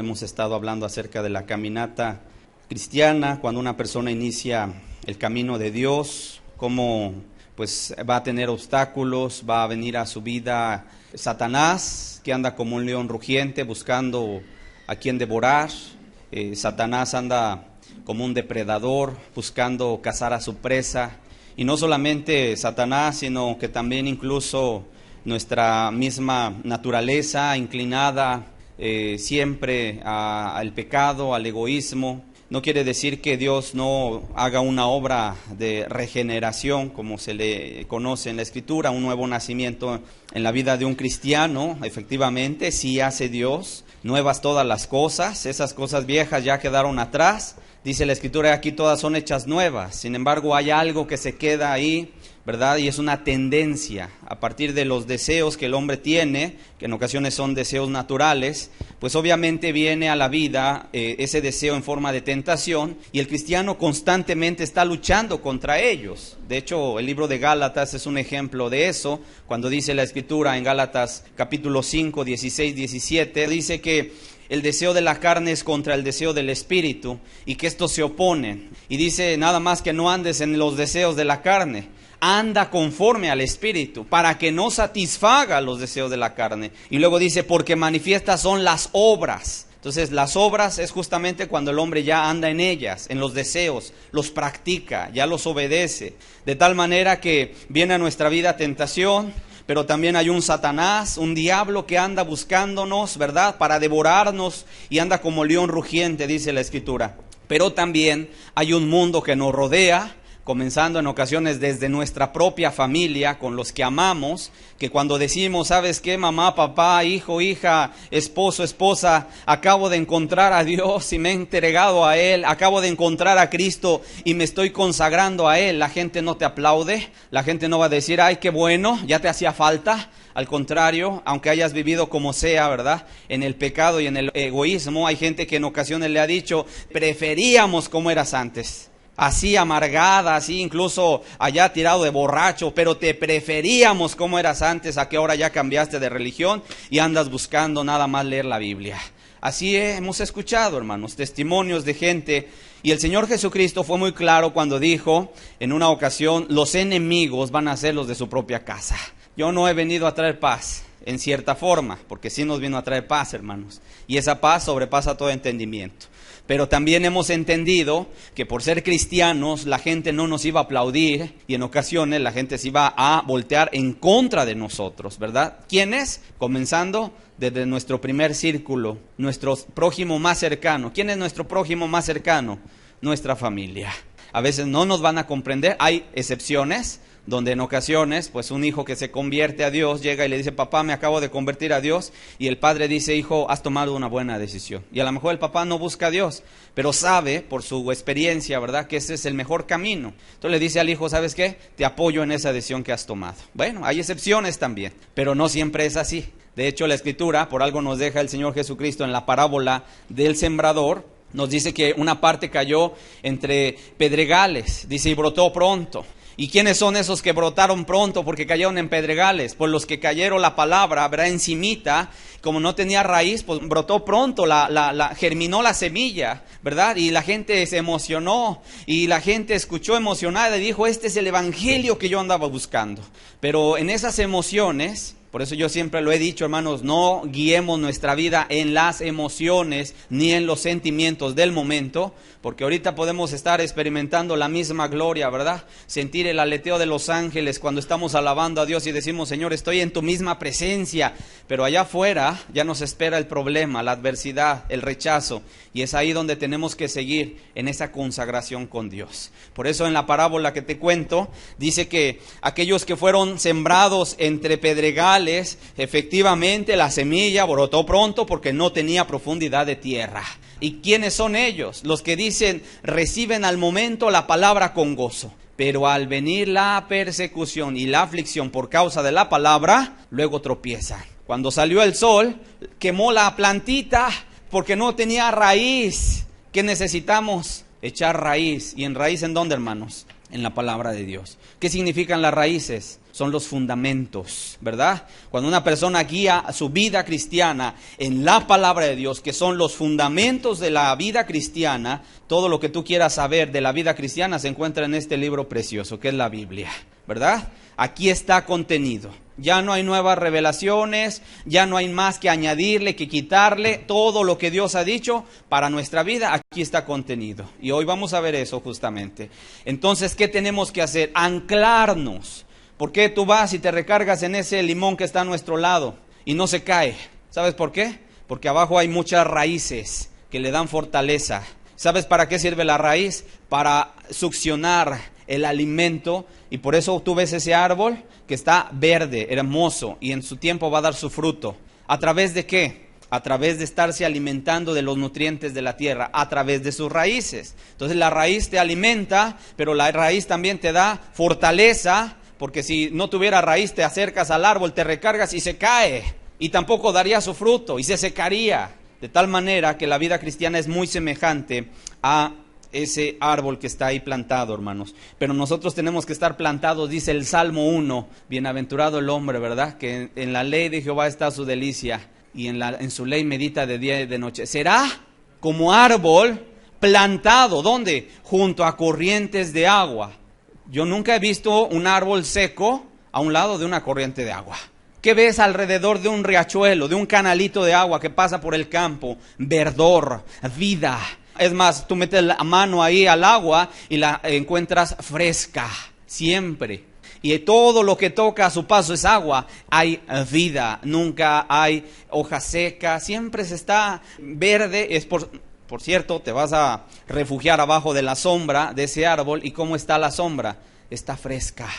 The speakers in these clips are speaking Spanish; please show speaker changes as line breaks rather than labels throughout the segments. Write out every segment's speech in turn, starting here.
Hemos estado hablando acerca de la caminata cristiana, cuando una persona inicia el camino de Dios, cómo pues va a tener obstáculos, va a venir a su vida Satanás, que anda como un león rugiente buscando a quien devorar. Satanás anda como un depredador buscando cazar a su presa. Y no solamente Satanás, sino que también incluso nuestra misma naturaleza inclinada siempre al pecado, al egoísmo. No quiere decir que Dios no haga una obra de regeneración, como se le conoce en la Escritura, un nuevo nacimiento en la vida de un cristiano. Efectivamente, sí hace Dios nuevas todas las cosas, esas cosas viejas ya quedaron atrás. Dice la Escritura, aquí todas son hechas nuevas. Sin embargo, hay algo que se queda ahí, ¿verdad? Y es una tendencia a partir de los deseos que el hombre tiene, que en ocasiones son deseos naturales, pues obviamente viene a la vida ese deseo en forma de tentación, y el cristiano constantemente está luchando contra ellos. De hecho, el libro de Gálatas es un ejemplo de eso, cuando dice la Escritura en Gálatas capítulo 5, 16, 17, dice que el deseo de la carne es contra el deseo del espíritu, y que estos se oponen. Y dice nada más que no andes en los deseos de la carne, anda conforme al espíritu, para que no satisfaga los deseos de la carne. Y luego dice, porque manifiestas son las obras. Entonces las obras es justamente cuando el hombre ya anda en ellas, en los deseos, los practica, ya los obedece. De tal manera que viene a nuestra vida tentación, pero también hay un Satanás, un diablo que anda buscándonos, ¿verdad?, para devorarnos, y anda como león rugiente, dice la Escritura. Pero también hay un mundo que nos rodea, comenzando en ocasiones desde nuestra propia familia, con los que amamos, que cuando decimos, ¿sabes qué? Mamá, papá, hijo, hija, esposo, esposa, acabo de encontrar a Dios y me he entregado a Él, acabo de encontrar a Cristo y me estoy consagrando a Él, la gente no te aplaude, la gente no va a decir, ay, qué bueno, ya te hacía falta. Al contrario, aunque hayas vivido como sea, ¿verdad?, en el pecado y en el egoísmo, hay gente que en ocasiones le ha dicho, preferíamos como eras antes. Así amargada, así incluso allá tirado de borracho, pero te preferíamos como eras antes, a que ahora ya cambiaste de religión y andas buscando nada más leer la Biblia. Así hemos escuchado, hermanos, testimonios de gente, y el Señor Jesucristo fue muy claro cuando dijo en una ocasión, los enemigos van a ser los de su propia casa. Yo no he venido a traer paz, en cierta forma, porque sí nos vino a traer paz, hermanos, y esa paz sobrepasa todo entendimiento. Pero también hemos entendido que por ser cristianos la gente no nos iba a aplaudir, y en ocasiones la gente se iba a voltear en contra de nosotros, ¿verdad? ¿Quiénes? Comenzando desde nuestro primer círculo, nuestro prójimo más cercano. ¿Quién es nuestro prójimo más cercano? Nuestra familia. A veces no nos van a comprender, hay excepciones, donde en ocasiones, pues un hijo que se convierte a Dios llega y le dice, papá, me acabo de convertir a Dios, y el padre dice, hijo, has tomado una buena decisión. Y a lo mejor el papá no busca a Dios, pero sabe por su experiencia, ¿verdad?, que ese es el mejor camino. Entonces le dice al hijo, ¿sabes qué? Te apoyo en esa decisión que has tomado. Bueno, hay excepciones también, pero no siempre es así. De hecho, la Escritura, por algo nos deja el Señor Jesucristo en la parábola del sembrador, nos dice que una parte cayó entre pedregales, dice, y brotó pronto. ¿Y quiénes son esos que brotaron pronto porque cayeron en pedregales? Pues los que cayeron la palabra, ¿verdad?, encimita, como no tenía raíz, pues brotó pronto, germinó la semilla, ¿verdad? Y la gente se emocionó, y la gente escuchó emocionada y dijo, este es el evangelio que yo andaba buscando. Pero en esas emociones, por eso yo siempre lo he dicho, hermanos, no guiemos nuestra vida en las emociones ni en los sentimientos del momento, porque ahorita podemos estar experimentando la misma gloria, ¿verdad? Sentir el aleteo de los ángeles cuando estamos alabando a Dios y decimos, Señor, estoy en tu misma presencia, pero allá afuera ya nos espera el problema, la adversidad, el rechazo, y es ahí donde tenemos que seguir en esa consagración con Dios. Por eso en la parábola que te cuento, dice que aquellos que fueron sembrados entre pedregales, efectivamente la semilla brotó pronto porque no tenía profundidad de tierra. ¿Y quiénes son ellos? Los que dicen, reciben al momento la palabra con gozo, pero al venir la persecución y la aflicción por causa de la palabra, luego tropiezan. Cuando salió el sol, quemó la plantita porque no tenía raíz. ¿Qué necesitamos? Echar raíz. ¿Y en raíz en dónde, hermanos? En la palabra de Dios. ¿Qué significan las raíces? son los fundamentos, ¿verdad? Cuando una persona guía su vida cristiana en la palabra de Dios, que son los fundamentos de la vida cristiana, todo lo que tú quieras saber de la vida cristiana se encuentra en este libro precioso, que es la Biblia, ¿verdad? Aquí está contenido. Ya no hay nuevas revelaciones, ya no hay más que añadirle, que quitarle. Todo lo que Dios ha dicho para nuestra vida, aquí está contenido. Y hoy vamos a ver eso justamente. Entonces, ¿qué tenemos que hacer? Anclarnos. ¿Por qué tú vas y te recargas en ese limón que está a nuestro lado y no se cae? ¿Sabes por qué? Porque abajo hay muchas raíces que le dan fortaleza. ¿Sabes para qué sirve la raíz? Para succionar el alimento, y por eso tú ves ese árbol que está verde, hermoso, y en su tiempo va a dar su fruto. ¿A través de qué? A través de estarse alimentando de los nutrientes de la tierra, a través de sus raíces. Entonces la raíz te alimenta, pero la raíz también te da fortaleza, porque si no tuviera raíz te acercas al árbol, te recargas y se cae, y tampoco daría su fruto, y se secaría. De tal manera que la vida cristiana es muy semejante a ese árbol que está ahí plantado, hermanos. Pero nosotros tenemos que estar plantados, dice el Salmo 1, bienaventurado el hombre, ¿verdad? Que en la ley de Jehová está su delicia, y en su ley medita de día y de noche. Será como árbol plantado, ¿dónde? Junto a corrientes de agua. Yo nunca he visto un árbol seco a un lado de una corriente de agua. ¿Qué ves alrededor de un riachuelo, de un canalito de agua que pasa por el campo? Verdor, vida. Es más, tú metes la mano ahí al agua y la encuentras fresca, siempre. Y todo lo que toca a su paso es agua. Hay vida, nunca hay hoja seca, siempre se está verde. Es por cierto, te vas a refugiar abajo de la sombra de ese árbol. ¿Y cómo está la sombra? Está fresca.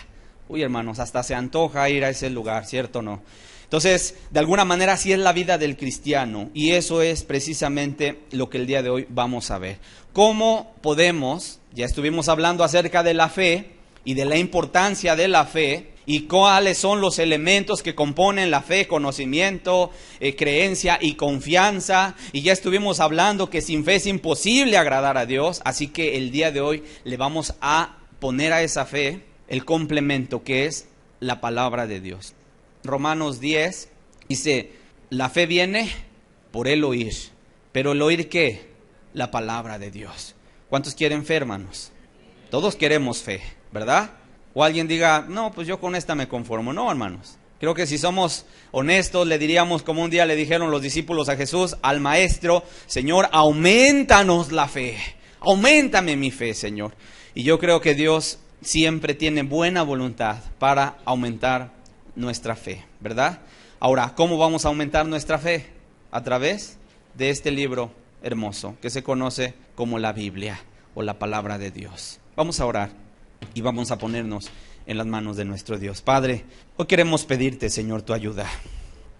Uy, hermanos, hasta se antoja ir a ese lugar, ¿cierto o no? Entonces, de alguna manera así es la vida del cristiano, y eso es precisamente lo que el día de hoy vamos a ver. ¿Cómo podemos? Ya estuvimos hablando acerca de la fe y de la importancia de la fe, y cuáles son los elementos que componen la fe: conocimiento, creencia y confianza. Y ya estuvimos hablando que sin fe es imposible agradar a Dios, así que el día de hoy le vamos a poner a esa fe el complemento que es la palabra de Dios. Romanos 10 dice, la fe viene por el oír. ¿Pero el oír qué? La palabra de Dios. ¿Cuántos quieren fe, hermanos? Todos queremos fe, ¿verdad? O alguien diga, no, pues yo con esta me conformo. No, hermanos. Creo que si somos honestos, le diríamos como un día le dijeron los discípulos a Jesús, al Maestro: Señor, aumentanos la fe. Auméntame mi fe, Señor. Y yo creo que Dios siempre tiene buena voluntad para aumentar nuestra fe, ¿verdad? Ahora, ¿cómo vamos a aumentar nuestra fe? A través de este libro hermoso que se conoce como la Biblia o la palabra de Dios. Vamos a orar y vamos a ponernos en las manos de nuestro Dios. Padre, hoy queremos pedirte, Señor, tu ayuda.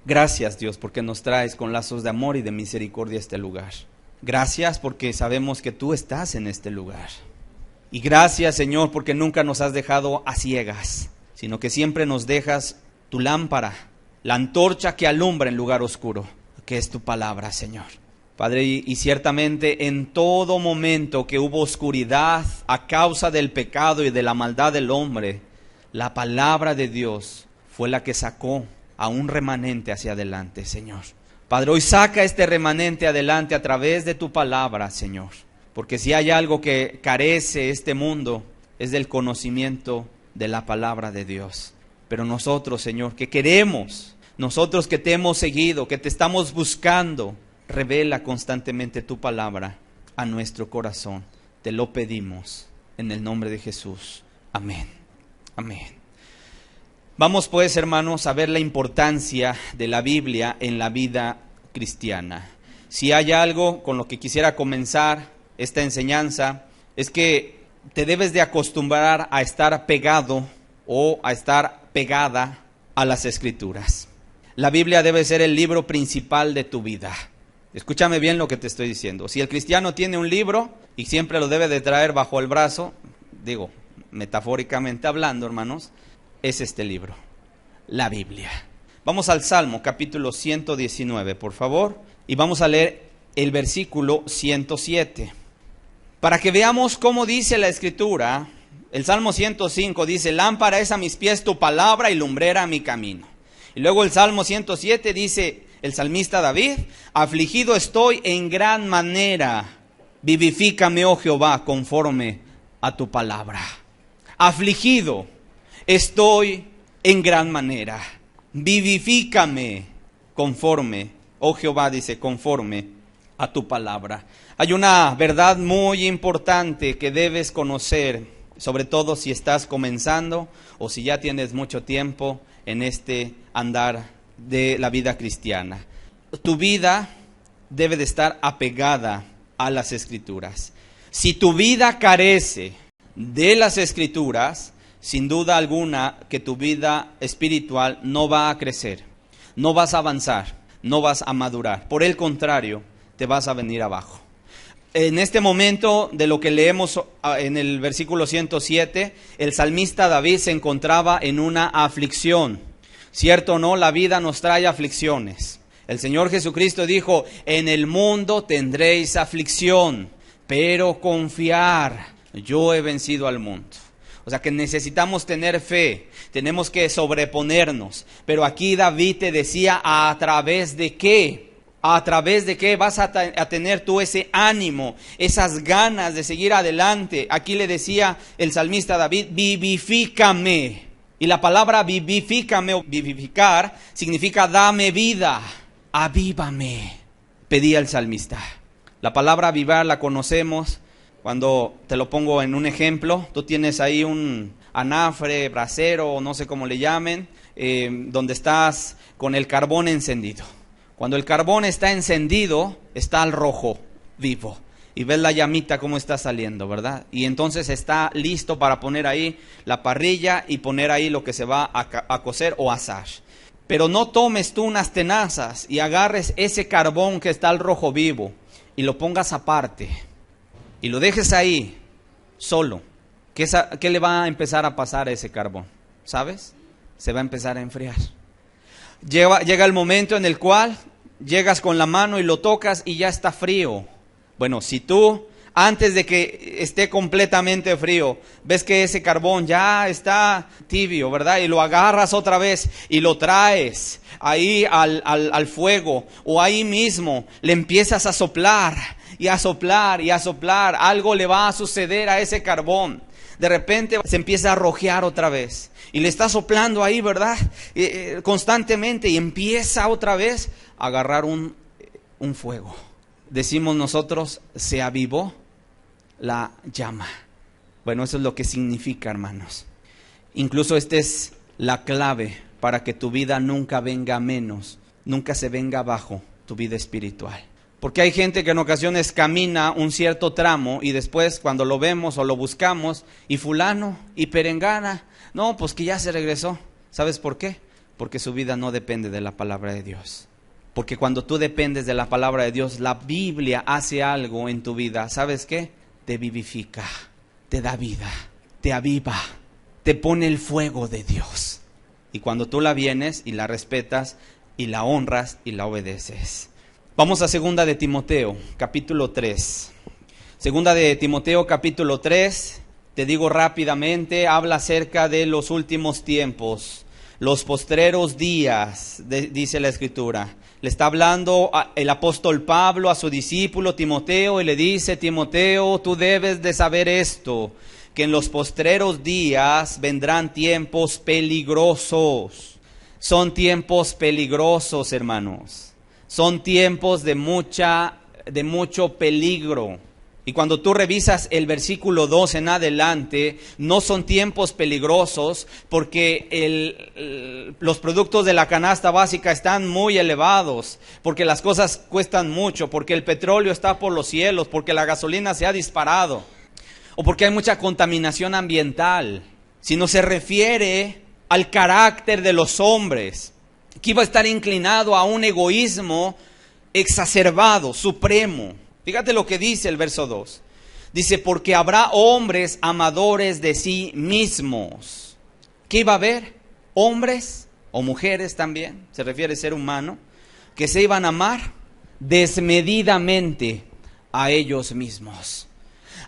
Gracias, Dios, porque nos traes con lazos de amor y de misericordia a este lugar. Gracias porque sabemos que tú estás en este lugar. Y gracias, Señor, porque nunca nos has dejado a ciegas, sino que siempre nos dejas tu lámpara, la antorcha que alumbra en lugar oscuro, que es tu palabra, Señor. Padre, y ciertamente en todo momento que hubo oscuridad a causa del pecado y de la maldad del hombre, la palabra de Dios fue la que sacó a un remanente hacia adelante, Señor. Padre, hoy saca este remanente adelante a través de tu palabra, Señor. Porque si hay algo que carece este mundo, es del conocimiento de la palabra de Dios. Pero nosotros, Señor, que queremos, nosotros que te hemos seguido, que te estamos buscando, revela constantemente tu palabra a nuestro corazón. Te lo pedimos en el nombre de Jesús. Amén. Amén. Vamos pues, hermanos, a ver la importancia de la Biblia en la vida cristiana. Si hay algo con lo que quisiera comenzar esta enseñanza, es que te debes de acostumbrar a estar pegado o a estar pegada a las Escrituras. La Biblia debe ser el libro principal de tu vida. Escúchame bien lo que te estoy diciendo. Si el cristiano tiene un libro y siempre lo debe de traer bajo el brazo, digo, metafóricamente hablando, hermanos, es este libro, la Biblia. Vamos al Salmo, capítulo 119, por favor, y vamos a leer el versículo 107. Para que veamos cómo dice la Escritura El Salmo 105 dice, lámpara es a mis pies tu palabra y lumbrera a mi camino. Y luego el Salmo 107 dice, el salmista David, afligido estoy en gran manera, vivifícame, oh Jehová, conforme a tu palabra. Afligido estoy en gran manera, vivifícame conforme, oh Jehová, dice, conforme a tu palabra. Hay una verdad muy importante que debes conocer, sobre todo si estás comenzando o si ya tienes mucho tiempo en este andar de la vida cristiana. Tu vida debe de estar apegada a las Escrituras. Si tu vida carece de las Escrituras, sin duda alguna que tu vida espiritual no va a crecer, no vas a avanzar, no vas a madurar. Por el contrario, te vas a venir abajo. En este momento de lo que leemos en el versículo 107, el salmista David se encontraba en una aflicción. ¿Cierto o no? La vida nos trae aflicciones. El Señor Jesucristo dijo, en el mundo tendréis aflicción, pero confiar, yo he vencido al mundo. O sea que necesitamos tener fe, tenemos que sobreponernos. Pero aquí David te decía, ¿a través de qué? ¿A través de qué vas a tener tú ese ánimo, esas ganas de seguir adelante? Aquí le decía el salmista David, vivifícame. Y la palabra vivifícame o vivificar significa dame vida, avívame, pedía el salmista. La palabra avivar la conocemos cuando te lo pongo en un ejemplo. Tú tienes ahí un anafre, brasero, no sé cómo le llamen, donde estás con el carbón encendido. Cuando el carbón está encendido, está al rojo, vivo. Y ves la llamita cómo está saliendo, ¿verdad? Y entonces está listo para poner ahí la parrilla y poner ahí lo que se va a cocer o asar. Pero no tomes tú unas tenazas y agarres ese carbón que está al rojo vivo y lo pongas aparte y lo dejes ahí solo. ¿Qué le va a empezar a pasar a ese carbón? ¿Sabes? Se va a empezar a enfriar. Llega el momento en el cual llegas con la mano y lo tocas y ya está frío. Bueno, si tú, antes de que esté completamente frío, ves que ese carbón ya está tibio, ¿verdad? Y lo agarras otra vez y lo traes ahí al fuego, o ahí mismo le empiezas a soplar y a soplar y a soplar, algo le va a suceder a ese carbón. De repente se empieza a rojear otra vez. Y le está soplando ahí, ¿verdad? Constantemente, y empieza otra vez a agarrar un fuego. Decimos nosotros, se avivó la llama. Bueno, eso es lo que significa, hermanos. Incluso esta es la clave para que tu vida nunca venga menos, nunca se venga abajo tu vida espiritual. Porque hay gente que en ocasiones camina un cierto tramo y después cuando lo vemos o lo buscamos, y fulano y perengana, no, pues que ya se regresó. ¿Sabes por qué? Porque su vida no depende de la palabra de Dios. Porque cuando tú dependes de la palabra de Dios, la Biblia hace algo en tu vida. ¿Sabes qué? Te vivifica, te da vida, te aviva, te pone el fuego de Dios. Y cuando tú la vienes y la respetas y la honras y la obedeces. Vamos a 2 de Timoteo, capítulo 3. 2 de Timoteo, capítulo 3, te digo rápidamente, habla acerca de los últimos tiempos, los postreros días, dice la Escritura. Le está hablando el apóstol Pablo a su discípulo Timoteo y le dice, Timoteo, tú debes de saber esto, que en los postreros días vendrán tiempos peligrosos. Son tiempos peligrosos, hermanos. Son tiempos de mucho peligro. Y cuando tú revisas el versículo 2 en adelante, no son tiempos peligrosos porque los productos de la canasta básica están muy elevados, porque las cosas cuestan mucho, porque el petróleo está por los cielos, porque la gasolina se ha disparado, o porque hay mucha contaminación ambiental, sino se refiere al carácter de los hombres, que iba a estar inclinado a un egoísmo exacerbado, supremo. Fíjate lo que dice el verso 2. Dice, porque habrá hombres amadores de sí mismos. ¿Qué iba a haber? Hombres o mujeres también, se refiere a ser humano, que se iban a amar desmedidamente a ellos mismos.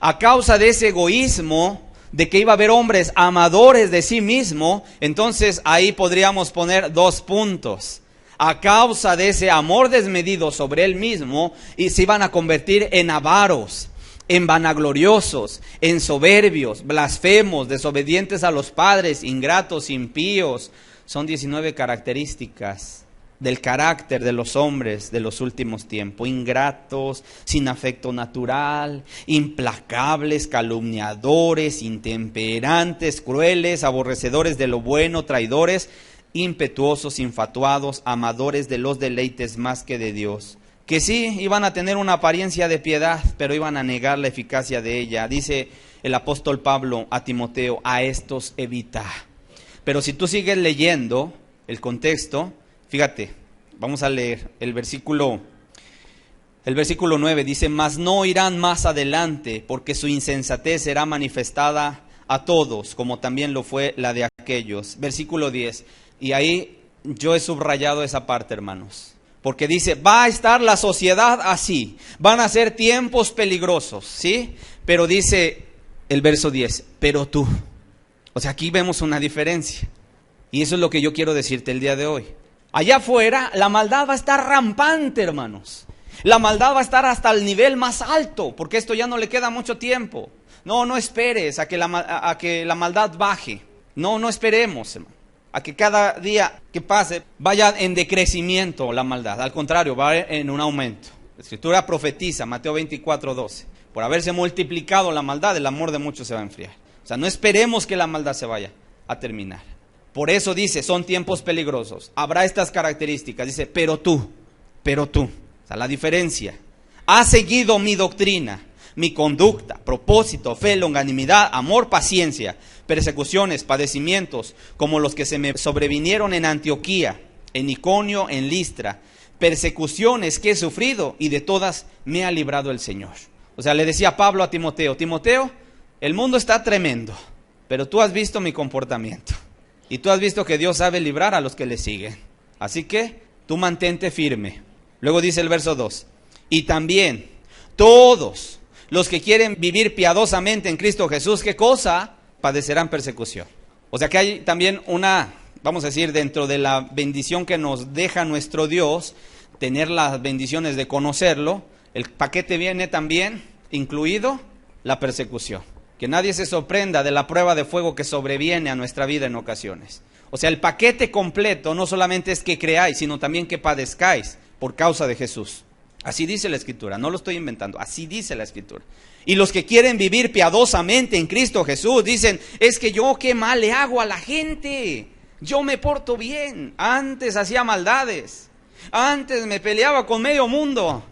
A causa de ese egoísmo, de que iba a haber hombres amadores de sí mismo, entonces ahí podríamos poner 2 puntos. A causa de ese amor desmedido sobre él mismo, y se iban a convertir en avaros, en vanagloriosos, en soberbios, blasfemos, desobedientes a los padres, ingratos, impíos. Son 19 características del carácter de los hombres de los últimos tiempos: ingratos, sin afecto natural, implacables, calumniadores, intemperantes, crueles, aborrecedores de lo bueno, traidores, impetuosos, infatuados, amadores de los deleites más que de Dios. Que sí, iban a tener una apariencia de piedad, pero iban a negar la eficacia de ella. Dice el apóstol Pablo a Timoteo: a estos evita. Pero si tú sigues leyendo el contexto, fíjate, vamos a leer el versículo 9, dice: mas no irán más adelante, porque su insensatez será manifestada a todos, como también lo fue la de aquellos. Versículo 10, y ahí yo he subrayado esa parte, hermanos, porque dice: va a estar la sociedad así, van a ser tiempos peligrosos, ¿sí? Pero dice el verso 10, pero tú. O sea, aquí vemos una diferencia, y eso es lo que yo quiero decirte el día de hoy. Allá afuera la maldad va a estar rampante, hermanos. La maldad va a estar hasta el nivel más alto, porque esto ya no le queda mucho tiempo. No esperes a que la maldad baje. No esperemos, hermano, a que cada día que pase vaya en decrecimiento la maldad. Al contrario, va en un aumento. La Escritura profetiza, Mateo 24:12, por haberse multiplicado la maldad, el amor de muchos se va a enfriar. O sea, no esperemos que la maldad se vaya a terminar. Por eso dice, son tiempos peligrosos. Habrá estas características. Dice, pero tú. O sea, la diferencia. Has seguido mi doctrina, mi conducta, propósito, fe, longanimidad, amor, paciencia, persecuciones, padecimientos, como los que se me sobrevinieron en Antioquía, en Iconio, en Listra. Persecuciones que he sufrido, y de todas me ha librado el Señor. O sea, le decía Pablo a Timoteo: Timoteo, el mundo está tremendo, pero tú has visto mi comportamiento. Y tú has visto que Dios sabe librar a los que le siguen. Así que tú mantente firme. Luego dice el verso 2. Y también todos los que quieren vivir piadosamente en Cristo Jesús, ¿qué cosa? Padecerán persecución. O sea que hay también vamos a decir, dentro de la bendición que nos deja nuestro Dios, tener las bendiciones de conocerlo, el paquete viene también incluido la persecución. Que nadie se sorprenda de la prueba de fuego que sobreviene a nuestra vida en ocasiones. O sea, el paquete completo no solamente es que creáis, sino también que padezcáis por causa de Jesús. Así dice la Escritura, no lo estoy inventando, así dice la Escritura. Y los que quieren vivir piadosamente en Cristo Jesús dicen: es que yo qué mal le hago a la gente, yo me porto bien, antes hacía maldades, antes me peleaba con medio mundo.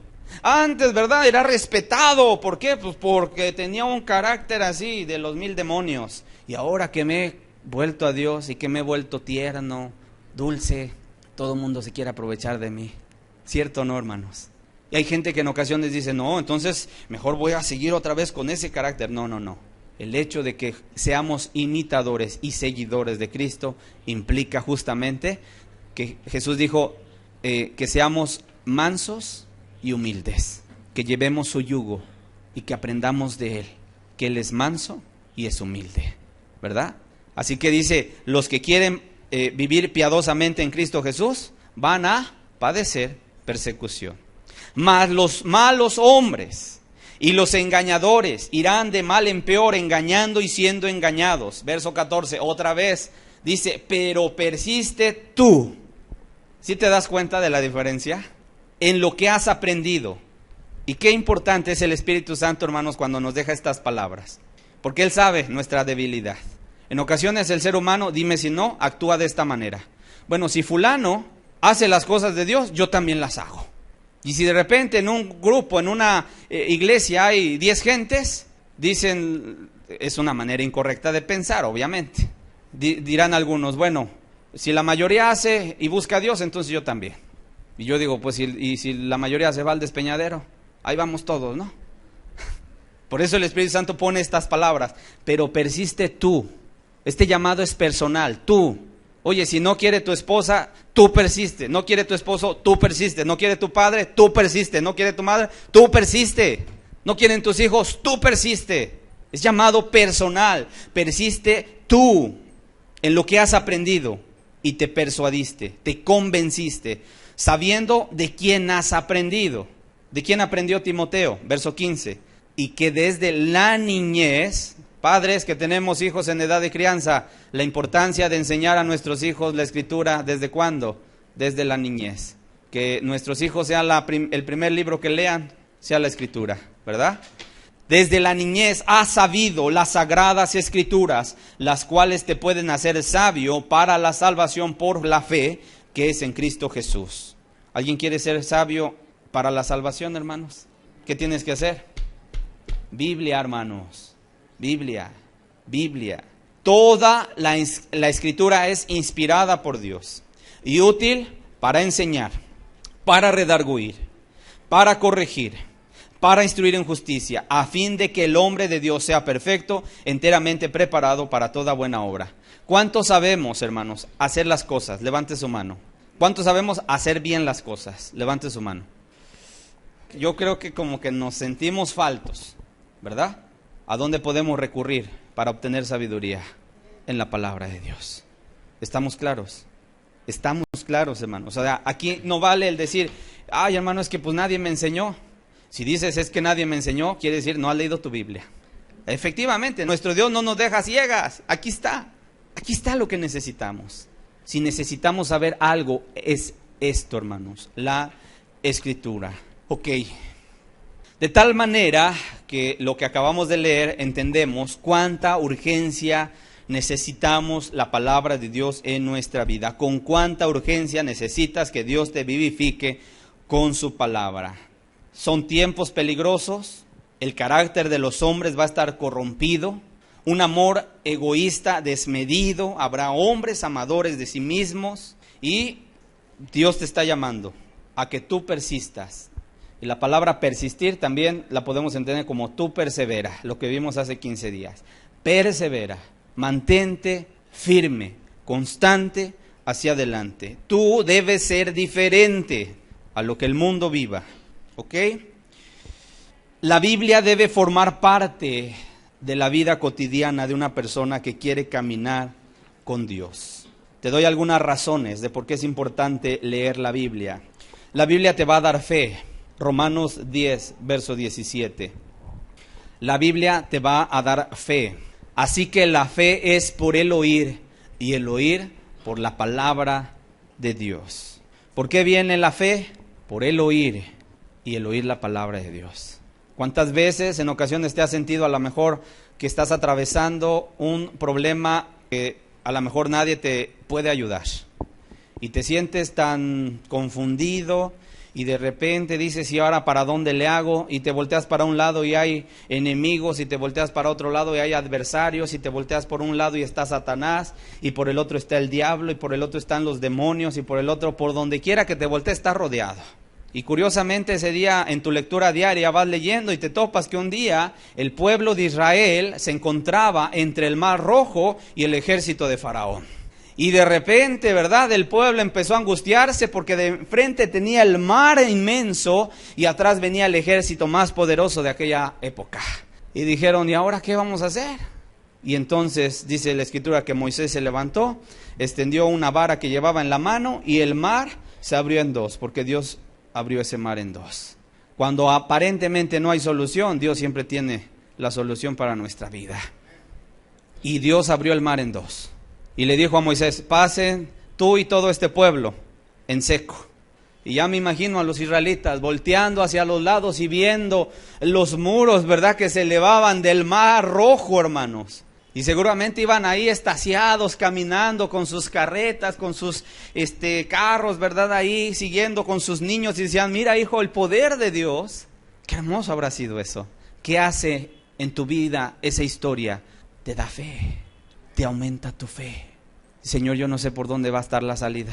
Antes, ¿verdad? Era respetado. ¿Por qué? Pues porque tenía un carácter así de los 1000 demonios. Y ahora que me he vuelto a Dios y que me he vuelto tierno, dulce, todo el mundo se quiere aprovechar de mí. ¿Cierto o no, hermanos? Y hay gente que en ocasiones dice: no, entonces mejor voy a seguir otra vez con ese carácter. No. El hecho de que seamos imitadores y seguidores de Cristo implica justamente que Jesús dijo que seamos mansos y humildes, que llevemos su yugo y que aprendamos de Él, que Él es manso y es humilde, ¿verdad? Así que dice, los que quieren vivir piadosamente en Cristo Jesús van a padecer persecución. Mas los malos hombres y los engañadores irán de mal en peor, engañando y siendo engañados. Verso 14, otra vez, dice, pero persiste tú. ¿Sí te das cuenta de la diferencia? En lo que has aprendido. Y qué importante es el Espíritu Santo, hermanos, cuando nos deja estas palabras, porque Él sabe nuestra debilidad. En ocasiones el ser humano, dime si no, actúa de esta manera: bueno, si fulano hace las cosas de Dios, yo también las hago. Y si de repente en un grupo, en una iglesia hay 10 gentes, dicen, es una manera incorrecta de pensar, obviamente. Dirán algunos, bueno, si la mayoría hace y busca a Dios, entonces yo también. Y yo digo, pues, y si la mayoría se va al despeñadero, ahí vamos todos, ¿no? Por eso el Espíritu Santo pone estas palabras: pero persiste tú. Este llamado es personal, tú. Oye, si no quiere tu esposa, tú persiste. No quiere tu esposo, tú persiste. No quiere tu padre, tú persiste. No quiere tu madre, tú persiste. No quieren tus hijos, tú persiste. Es llamado personal. Persiste tú en lo que has aprendido y te persuadiste, te convenciste, sabiendo de quién has aprendido. ¿De quién aprendió Timoteo? Verso 15. Y que desde la niñez, padres que tenemos hijos en edad de crianza, la importancia de enseñar a nuestros hijos la Escritura, ¿desde cuándo? Desde la niñez. Que nuestros hijos sean el primer libro que lean, sea la Escritura, ¿verdad? Desde la niñez has sabido las sagradas Escrituras, las cuales te pueden hacer sabio para la salvación por la fe que es en Cristo Jesús. ¿Alguien quiere ser sabio para la salvación, hermanos? ¿Qué tienes que hacer? Biblia, hermanos. Biblia. Toda la Escritura es inspirada por Dios y útil para enseñar, para redarguir, para corregir, para instruir en justicia, a fin de que el hombre de Dios sea perfecto, enteramente preparado para toda buena obra. ¿Cuántos sabemos, hermanos, hacer las cosas? Levante su mano. ¿Cuántos sabemos hacer bien las cosas? Levante su mano. Yo creo que como que nos sentimos faltos, ¿verdad? ¿A dónde podemos recurrir para obtener sabiduría? En la palabra de Dios. ¿Estamos claros? Estamos claros, hermanos. O sea, aquí no vale el decir, ay, hermano, es que pues nadie me enseñó. Si dices es que nadie me enseñó, quiere decir no has leído tu Biblia. Efectivamente, nuestro Dios no nos deja ciegas. Aquí está lo que necesitamos. Si necesitamos saber algo, es esto, hermanos, la Escritura. Ok. De tal manera que lo que acabamos de leer, entendemos cuánta urgencia necesitamos la palabra de Dios en nuestra vida. Con cuánta urgencia necesitas que Dios te vivifique con su palabra. Son tiempos peligrosos, el carácter de los hombres va a estar corrompido, un amor egoísta desmedido, habrá hombres amadores de sí mismos y Dios te está llamando a que tú persistas. Y la palabra persistir también la podemos entender como tú persevera, lo que vimos hace 15 días. Persevera, mantente firme, constante hacia adelante. Tú debes ser diferente a lo que el mundo viva. ¿Ok? La Biblia debe formar parte de la vida cotidiana de una persona que quiere caminar con Dios. Te doy algunas razones de por qué es importante leer la Biblia. La Biblia te va a dar fe. Romanos 10, verso 17. La Biblia te va a dar fe. Así que la fe es por el oír y el oír por la palabra de Dios. ¿Por qué viene la fe? Por el oír y el oír la palabra de Dios. ¿Cuántas veces en ocasiones te has sentido a lo mejor que estás atravesando un problema que a lo mejor nadie te puede ayudar? Y te sientes tan confundido y de repente dices, ¿y ahora para dónde le hago? Y te volteas para un lado y hay enemigos, y te volteas para otro lado y hay adversarios, y te volteas por un lado y está Satanás, y por el otro está el diablo, y por el otro están los demonios, y por el otro, por donde quiera que te voltees, está rodeado. Y curiosamente ese día en tu lectura diaria vas leyendo y te topas que un día el pueblo de Israel se encontraba entre el Mar Rojo y el ejército de Faraón. Y de repente, ¿verdad? El pueblo empezó a angustiarse porque de frente tenía el mar inmenso y atrás venía el ejército más poderoso de aquella época. Y dijeron, ¿y ahora qué vamos a hacer? Y entonces dice la Escritura que Moisés se levantó, extendió una vara que llevaba en la mano y el mar se abrió en dos, porque Dios abrió ese mar en dos. Cuando aparentemente no hay solución, Dios siempre tiene la solución para nuestra vida. Y Dios abrió el mar en dos. Y le dijo a Moisés, pasen tú y todo este pueblo en seco. Y ya me imagino a los israelitas volteando hacia los lados y viendo los muros, ¿verdad?, que se elevaban del Mar Rojo, hermanos. Y seguramente iban ahí estaciados, caminando con sus carretas, con sus carros, ¿verdad?, ahí siguiendo con sus niños. Y decían, mira, hijo, el poder de Dios. Qué hermoso habrá sido eso. ¿Qué hace en tu vida esa historia? Te da fe. Te aumenta tu fe. Señor, yo no sé por dónde va a estar la salida,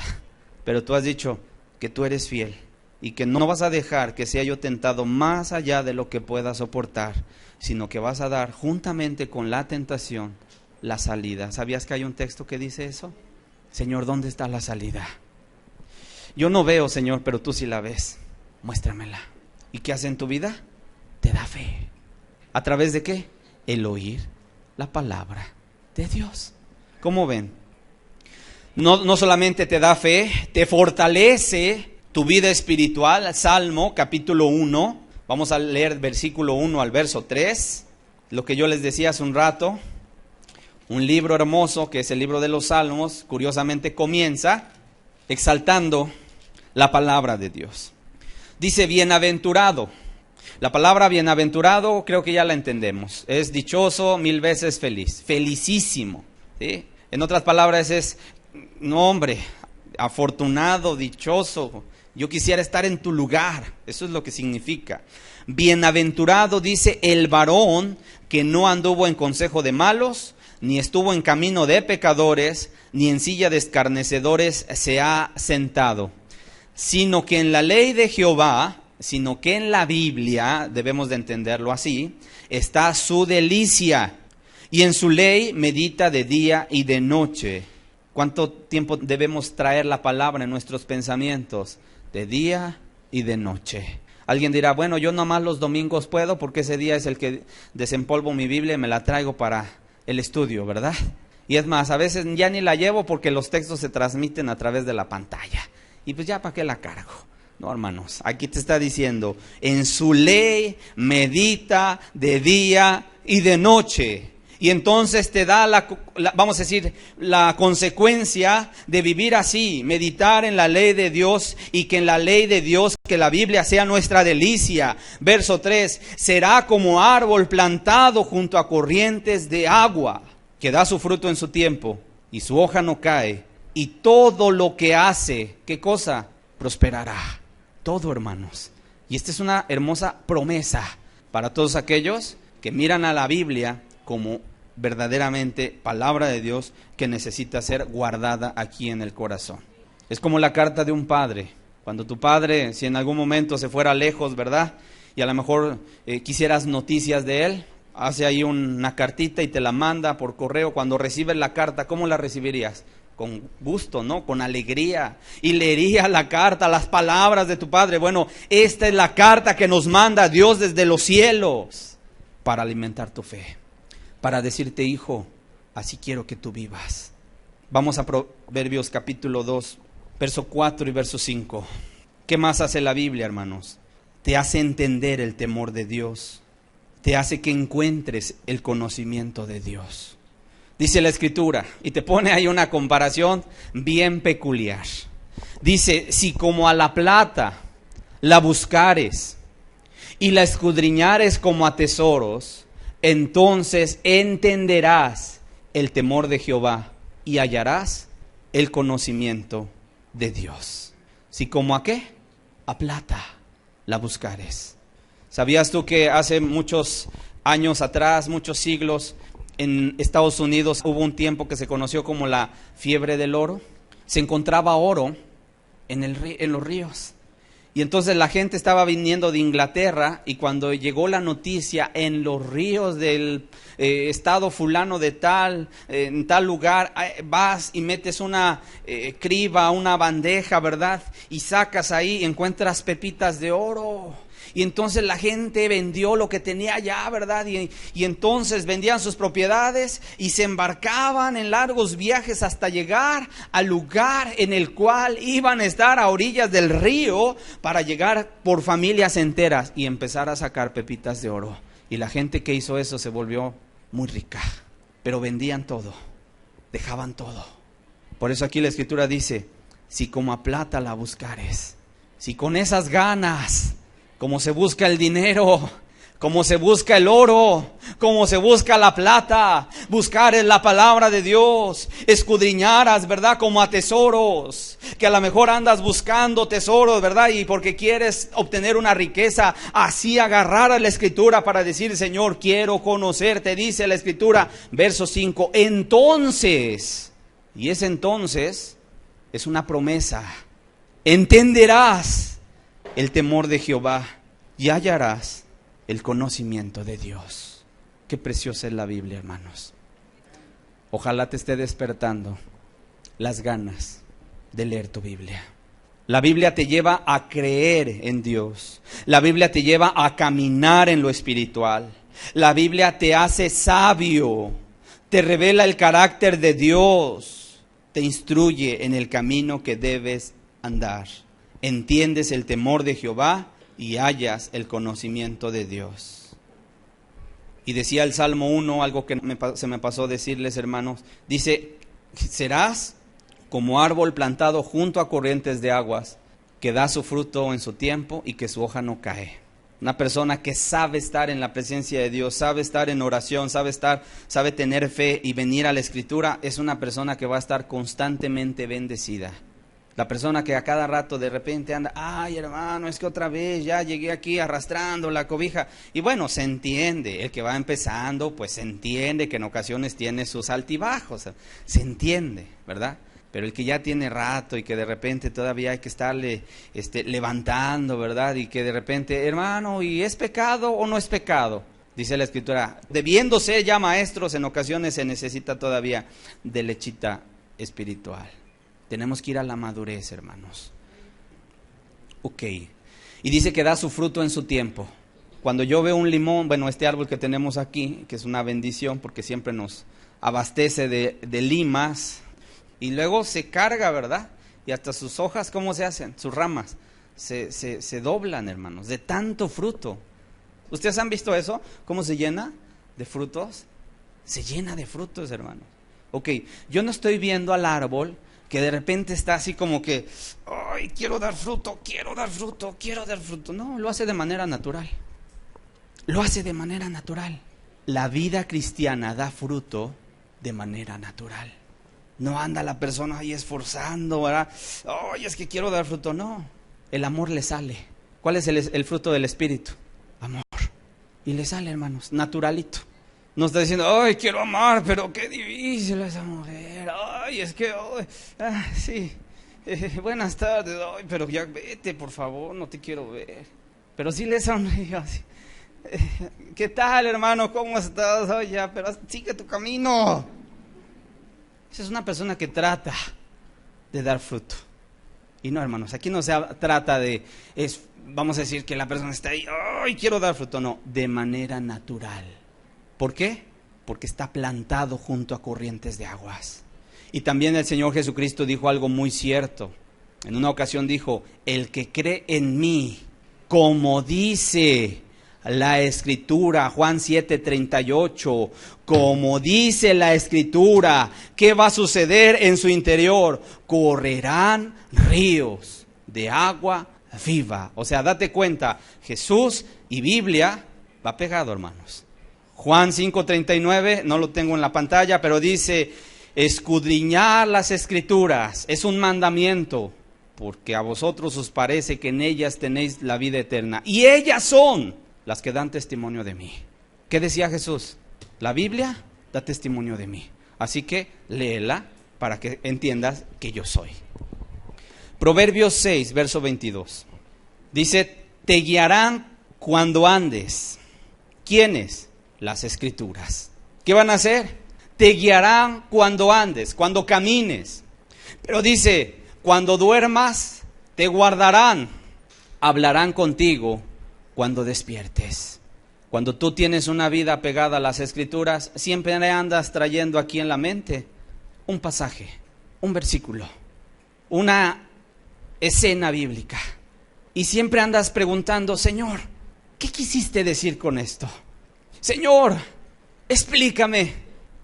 pero tú has dicho que tú eres fiel y que no vas a dejar que sea yo tentado más allá de lo que pueda soportar, sino que vas a dar juntamente con la tentación la salida. ¿Sabías que hay un texto que dice eso? Señor, ¿dónde está la salida? Yo no veo, Señor, pero tú sí la ves. Muéstramela. ¿Y qué hace en tu vida? Te da fe. ¿A través de qué? el oír la palabra de Dios. ¿Cómo ven? No solamente te da fe, te fortalece tu vida espiritual. Salmo capítulo 1, vamos a leer versículo 1 al verso 3, lo que yo les decía hace un rato. Un libro hermoso que es el libro de los Salmos, curiosamente comienza exaltando la palabra de Dios. Dice bienaventurado. La palabra bienaventurado creo que ya la entendemos. Es dichoso, 1000 veces feliz, felicísimo, ¿sí? En otras palabras es, no hombre, afortunado, dichoso. Yo quisiera estar en tu lugar. Eso es lo que significa. Bienaventurado, dice, el varón que no anduvo en consejo de malos, ni estuvo en camino de pecadores, ni en silla de escarnecedores se ha sentado, sino que en la ley de Jehová, sino que en la Biblia, debemos de entenderlo así, está su delicia, y en su ley medita de día y de noche. ¿Cuánto tiempo debemos traer la palabra en nuestros pensamientos? De día y de noche. Alguien dirá, bueno, yo nomás los domingos puedo porque ese día es el que desempolvo mi Biblia y me la traigo para el estudio, ¿verdad? Y es más, a veces ya ni la llevo porque los textos se transmiten a través de la pantalla. Y pues ya, ¿para qué la cargo? No, hermanos, aquí te está diciendo, en su ley medita de día y de noche. Y entonces te da vamos a decir, la consecuencia de vivir así, meditar en la ley de Dios y que en la ley de Dios, que la Biblia sea nuestra delicia. Verso 3, será como árbol plantado junto a corrientes de agua, que da su fruto en su tiempo y su hoja no cae. Y todo lo que hace, ¿qué cosa? Prosperará. Todo, hermanos. Y esta es una hermosa promesa para todos aquellos que miran a la Biblia como verdaderamente palabra de Dios que necesita ser guardada aquí en el corazón. Es como la carta de un padre. Cuando tu padre, si en algún momento se fuera lejos, ¿verdad? Y a lo mejor quisieras noticias de él, hace ahí una cartita y te la manda por correo. Cuando recibes la carta, ¿cómo la recibirías? Con gusto, ¿no? Con alegría. Y leerías la carta, las palabras de tu padre. Bueno, esta es la carta que nos manda Dios desde los cielos para alimentar tu fe. Para decirte, hijo, así quiero que tú vivas. Vamos a Proverbios capítulo 2, verso 4 y verso 5. ¿Qué más hace la Biblia, hermanos? Te hace entender el temor de Dios. Te hace que encuentres el conocimiento de Dios. Dice la Escritura, y te pone ahí una comparación bien peculiar. Dice, si como a la plata la buscares y la escudriñares como a tesoros, entonces entenderás el temor de Jehová y hallarás el conocimiento de Dios. Si como a qué? A plata la buscares. ¿Sabías tú que hace muchos años atrás, muchos siglos, en Estados Unidos hubo un tiempo que se conoció como la fiebre del oro? Se encontraba oro en los ríos. Y entonces la gente estaba viniendo de Inglaterra y cuando llegó la noticia en los ríos del estado fulano de en tal lugar, vas y metes una criba, una bandeja, ¿verdad? Y sacas ahí, encuentras pepitas de oro. Y entonces la gente vendió lo que tenía allá, ¿verdad? Y entonces vendían sus propiedades y se embarcaban en largos viajes hasta llegar al lugar en el cual iban a estar a orillas del río para llegar por familias enteras y empezar a sacar pepitas de oro. Y la gente que hizo eso se volvió muy rica, pero vendían todo, dejaban todo. Por eso aquí la Escritura dice, si como a plata la buscares, si con esas ganas, como se busca el dinero, como se busca el oro, como se busca la plata, buscar en la palabra de Dios, escudriñaras, ¿verdad? Como a tesoros, que a lo mejor andas buscando tesoros, ¿verdad? Y porque quieres obtener una riqueza, así agarrar a la Escritura para decir, Señor, quiero conocerte, dice la Escritura, verso 5, entonces, y ese entonces es una promesa, entenderás el temor de Jehová y hallarás el conocimiento de Dios. Qué preciosa es la Biblia, hermanos. Ojalá te esté despertando las ganas de leer tu Biblia. La Biblia te lleva a creer en Dios. La Biblia te lleva a caminar en lo espiritual. La Biblia te hace sabio, te revela el carácter de Dios, te instruye en el camino que debes andar. Entiendes el temor de Jehová y hallas el conocimiento de Dios. Y decía el Salmo 1, algo que se me pasó decirles, hermanos, dice, serás como árbol plantado junto a corrientes de aguas, que da su fruto en su tiempo y que su hoja no cae. Una persona que sabe estar en la presencia de Dios, sabe estar en oración, sabe tener fe y venir a la Escritura, es una persona que va a estar constantemente bendecida. La persona que a cada rato de repente anda, ay hermano, es que otra vez ya llegué aquí arrastrando la cobija. Y bueno, se entiende, el que va empezando, pues se entiende que en ocasiones tiene sus altibajos, se entiende, ¿verdad? Pero el que ya tiene rato y que de repente todavía hay que estarle levantando, ¿verdad? Y que de repente, hermano, ¿y es pecado o no es pecado? Dice la Escritura, debiendo ser ya maestros, en ocasiones se necesita todavía de lechita espiritual. Tenemos que ir a la madurez, hermanos. Ok. Y dice que da su fruto en su tiempo. Cuando yo veo un limón, bueno, este árbol que tenemos aquí, que es una bendición porque siempre nos abastece de limas, y luego se carga, ¿verdad? Y hasta sus hojas, ¿cómo se hacen? Sus ramas se doblan, hermanos, de tanto fruto. ¿Ustedes han visto eso? ¿Cómo se llena de frutos? Se llena de frutos, hermanos. Ok, yo no estoy viendo al árbol que de repente está así como que, ay, quiero dar fruto, quiero dar fruto, quiero dar fruto. No, lo hace de manera natural. Lo hace de manera natural. La vida cristiana da fruto de manera natural. No anda la persona ahí esforzando, ¿verdad? Ay, es que quiero dar fruto. No, el amor le sale. ¿Cuál es el fruto del Espíritu? Amor. Y le sale, hermanos, naturalito. No está diciendo, ay, quiero amar, pero qué difícil es amor. Ay, es que, sí, buenas tardes, ay, pero ya vete, por favor, no te quiero ver. Pero sí le sonríe así. ¿Qué tal, hermano? ¿Cómo estás? Ay, ya, pero sigue tu camino. Esa es una persona que trata de dar fruto. Y no, hermanos, aquí no se trata de, vamos a decir que la persona está ahí, ay, quiero dar fruto. No, de manera natural. ¿Por qué? Porque está plantado junto a corrientes de aguas. Y también el Señor Jesucristo dijo algo muy cierto. En una ocasión dijo, el que cree en mí, como dice la Escritura, Juan 7:38, como dice la Escritura, ¿qué va a suceder en su interior? Correrán ríos de agua viva. O sea, date cuenta, Jesús y Biblia va pegado, hermanos. Juan 5:39, no lo tengo en la pantalla, pero dice, escudriñar las Escrituras es un mandamiento, porque a vosotros os parece que en ellas tenéis la vida eterna. Y ellas son las que dan testimonio de mí. ¿Qué decía Jesús? La Biblia da testimonio de mí. Así que léela para que entiendas que yo soy. Proverbios 6, verso 22. Dice, te guiarán cuando andes. ¿Quiénes? Las Escrituras. ¿Qué van a hacer? Te guiarán cuando andes, cuando camines. Pero dice, cuando duermas, te guardarán. Hablarán contigo cuando despiertes. Cuando tú tienes una vida pegada a las Escrituras, siempre andas trayendo aquí en la mente un pasaje, un versículo, una escena bíblica. Y siempre andas preguntando, Señor, ¿qué quisiste decir con esto? Señor, explícame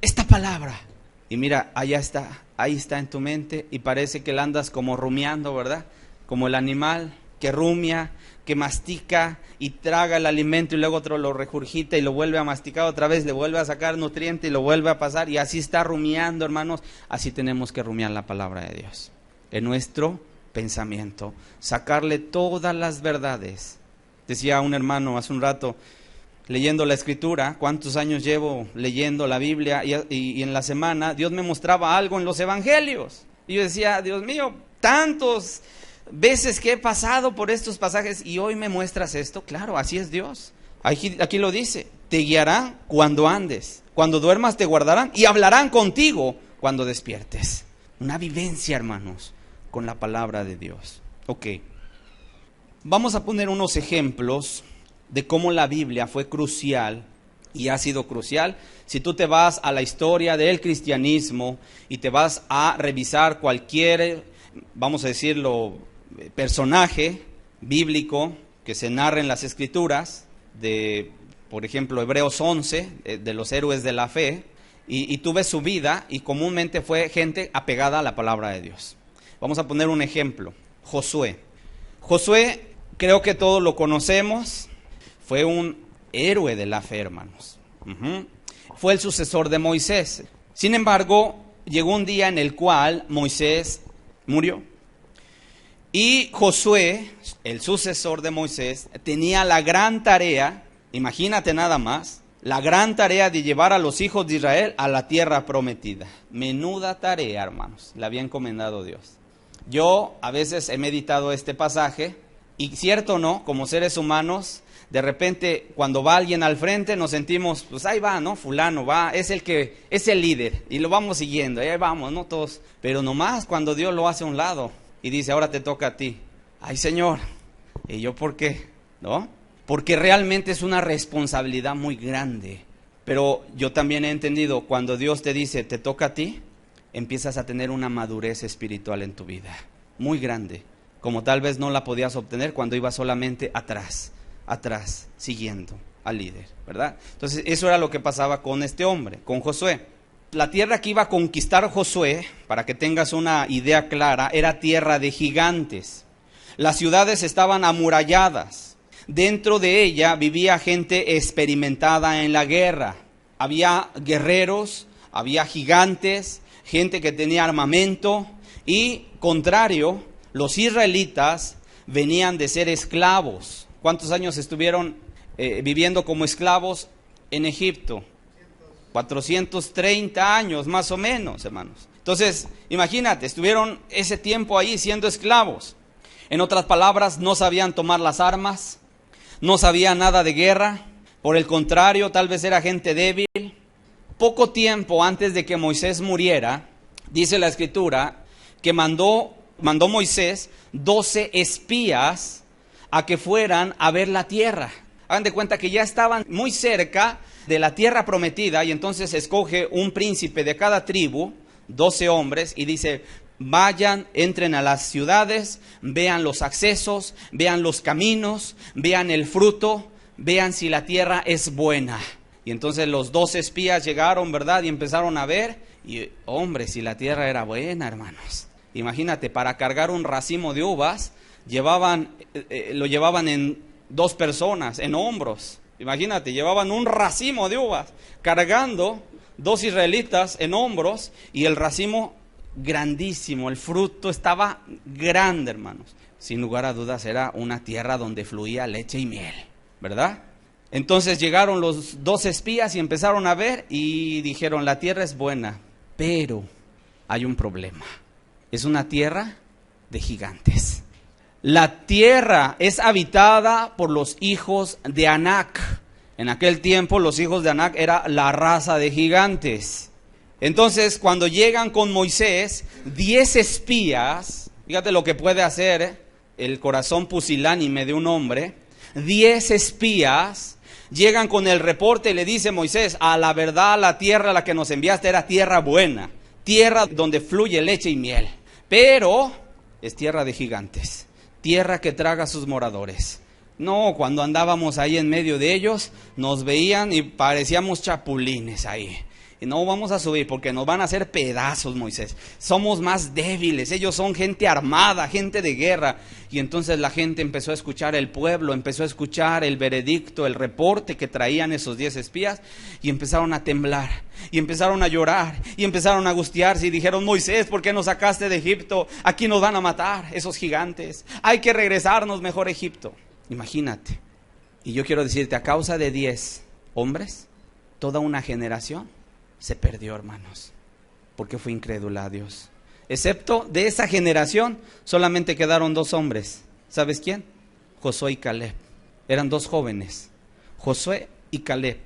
esta palabra. Y mira, allá está, ahí está en tu mente y parece que la andas como rumiando, ¿verdad? Como el animal que rumia, que mastica y traga el alimento y luego otro lo regurgita y lo vuelve a masticar otra vez, le vuelve a sacar nutriente y lo vuelve a pasar y así está rumiando, hermanos. Así tenemos que rumiar la palabra de Dios en nuestro pensamiento, sacarle todas las verdades. Decía un hermano hace un rato, leyendo la Escritura, ¿cuántos años llevo leyendo la Biblia? Y en la semana Dios me mostraba algo en los evangelios. Y yo decía, Dios mío, tantos veces que he pasado por estos pasajes y hoy me muestras esto. Claro, así es Dios. Aquí lo dice, te guiarán cuando andes, cuando duermas te guardarán y hablarán contigo cuando despiertes. Una vivencia, hermanos, con la palabra de Dios. Ok, vamos a poner unos ejemplos de cómo la Biblia fue crucial y ha sido crucial. Si tú te vas a la historia del cristianismo y te vas a revisar cualquier, vamos a decirlo, personaje bíblico que se narra en las Escrituras, de, por ejemplo, Hebreos 11, de los héroes de la fe, y tú ves su vida, y comúnmente fue gente apegada a la palabra de Dios. Vamos a poner un ejemplo. Josué. Josué, creo que todos lo conocemos, fue un héroe de la fe, hermanos. Fue el sucesor de Moisés. Sin embargo, llegó un día en el cual Moisés murió. Y Josué, el sucesor de Moisés, tenía la gran tarea, imagínate nada más, la gran tarea de llevar a los hijos de Israel a la tierra prometida. Menuda tarea, hermanos, le había encomendado Dios. Yo a veces he meditado este pasaje y, cierto o no, como seres humanos, de repente cuando va alguien al frente nos sentimos, pues ahí va, ¿no? Fulano va, es el líder y lo vamos siguiendo, ahí vamos, ¿no? Todos. Pero nomás cuando Dios lo hace a un lado y dice, ahora te toca a ti. Ay, Señor, ¿y yo por qué? ¿No? Porque realmente es una responsabilidad muy grande. Pero yo también he entendido, cuando Dios te dice, te toca a ti, empiezas a tener una madurez espiritual en tu vida, muy grande, como tal vez no la podías obtener cuando ibas solamente atrás, siguiendo al líder, ¿verdad? Entonces eso era lo que pasaba con este hombre, con Josué. La tierra que iba a conquistar Josué, para que tengas una idea clara, era tierra de gigantes. Las ciudades estaban amuralladas. Dentro de ella vivía gente experimentada en la guerra. Había guerreros, había gigantes, gente que tenía armamento, y contrario, los israelitas venían de ser esclavos. ¿Cuántos años estuvieron viviendo como esclavos en Egipto? 430 años más o menos, hermanos. Entonces, imagínate, estuvieron ese tiempo ahí siendo esclavos. En otras palabras, no sabían tomar las armas, no sabían nada de guerra. Por el contrario, tal vez era gente débil. Poco tiempo antes de que Moisés muriera, dice la Escritura que mandó Moisés 12 espías a que fueran a ver la tierra. Hagan de cuenta que ya estaban muy cerca de la tierra prometida, y entonces escoge un príncipe de cada tribu, 12 hombres, y dice, vayan, entren a las ciudades, vean los accesos, vean los caminos, vean el fruto, vean si la tierra es buena. Y entonces los 12 espías llegaron, ¿verdad? Y empezaron a ver, y hombre, si la tierra era buena, hermanos. Imagínate, para cargar un racimo de uvas, lo llevaban en 2 personas, en hombros. Imagínate, llevaban un racimo de uvas, cargando 2 israelitas en hombros, y el racimo grandísimo, el fruto estaba grande, hermanos. Sin lugar a dudas era una tierra donde fluía leche y miel, ¿verdad? Entonces llegaron los 2 espías y empezaron a ver y dijeron, la tierra es buena, pero hay un problema. Es una tierra de gigantes. La tierra es habitada por los hijos de Anac. En aquel tiempo los hijos de Anac era la raza de gigantes. Entonces cuando llegan con Moisés, 10 espías, fíjate lo que puede hacer el corazón pusilánime de un hombre, 10 espías llegan con el reporte y le dice Moisés, a la verdad la tierra a la que nos enviaste era tierra buena, tierra donde fluye leche y miel, pero es tierra de gigantes, tierra que traga a sus moradores. No, cuando andábamos ahí en medio de ellos, nos veían y parecíamos chapulines ahí. Y no vamos a subir porque nos van a hacer pedazos, Moisés. Somos más débiles, ellos son gente armada, gente de guerra. Y entonces la gente empezó a escuchar, el pueblo empezó a escuchar el veredicto, el reporte que traían esos 10 espías, y empezaron a temblar, y empezaron a llorar, y empezaron a angustiarse, y dijeron, Moisés, ¿por qué nos sacaste de Egipto? Aquí nos van a matar esos gigantes, hay que regresarnos mejor a Egipto. Imagínate. Y yo quiero decirte, a causa de 10 hombres, toda una generación se perdió, hermanos, porque fue incrédula a Dios. Excepto de esa generación, solamente quedaron 2 hombres. ¿Sabes quién? Josué y Caleb. Eran 2 jóvenes, Josué y Caleb.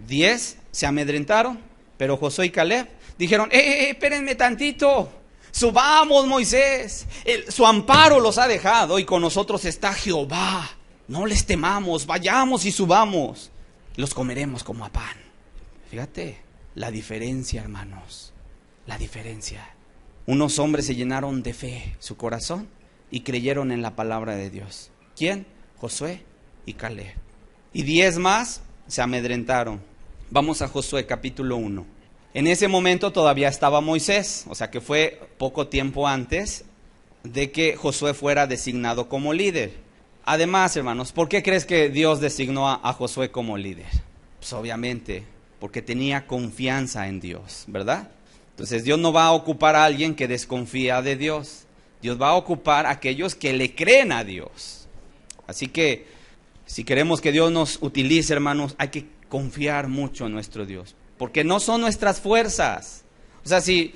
10 se amedrentaron, pero Josué y Caleb dijeron, espérenme tantito, subamos, Moisés, su amparo los ha dejado y con nosotros está Jehová, no les temamos, vayamos y subamos. los comeremos como a pan. Fíjate la diferencia, hermanos, la diferencia. Unos hombres se llenaron de fe su corazón y creyeron en la palabra de Dios. ¿Quién? Josué y Caleb. Y 10 más se amedrentaron. Vamos a Josué capítulo 1. En ese momento todavía estaba Moisés, o sea que fue poco tiempo antes de que Josué fuera designado como líder. Además, hermanos, ¿por qué crees que Dios designó a Josué como líder? Pues obviamente porque tenía confianza en Dios, ¿verdad? Entonces Dios no va a ocupar a alguien que desconfía de Dios. Dios va a ocupar a aquellos que le creen a Dios. Así que si queremos que Dios nos utilice, hermanos, hay que confiar mucho en nuestro Dios. Porque no son nuestras fuerzas. O sea, si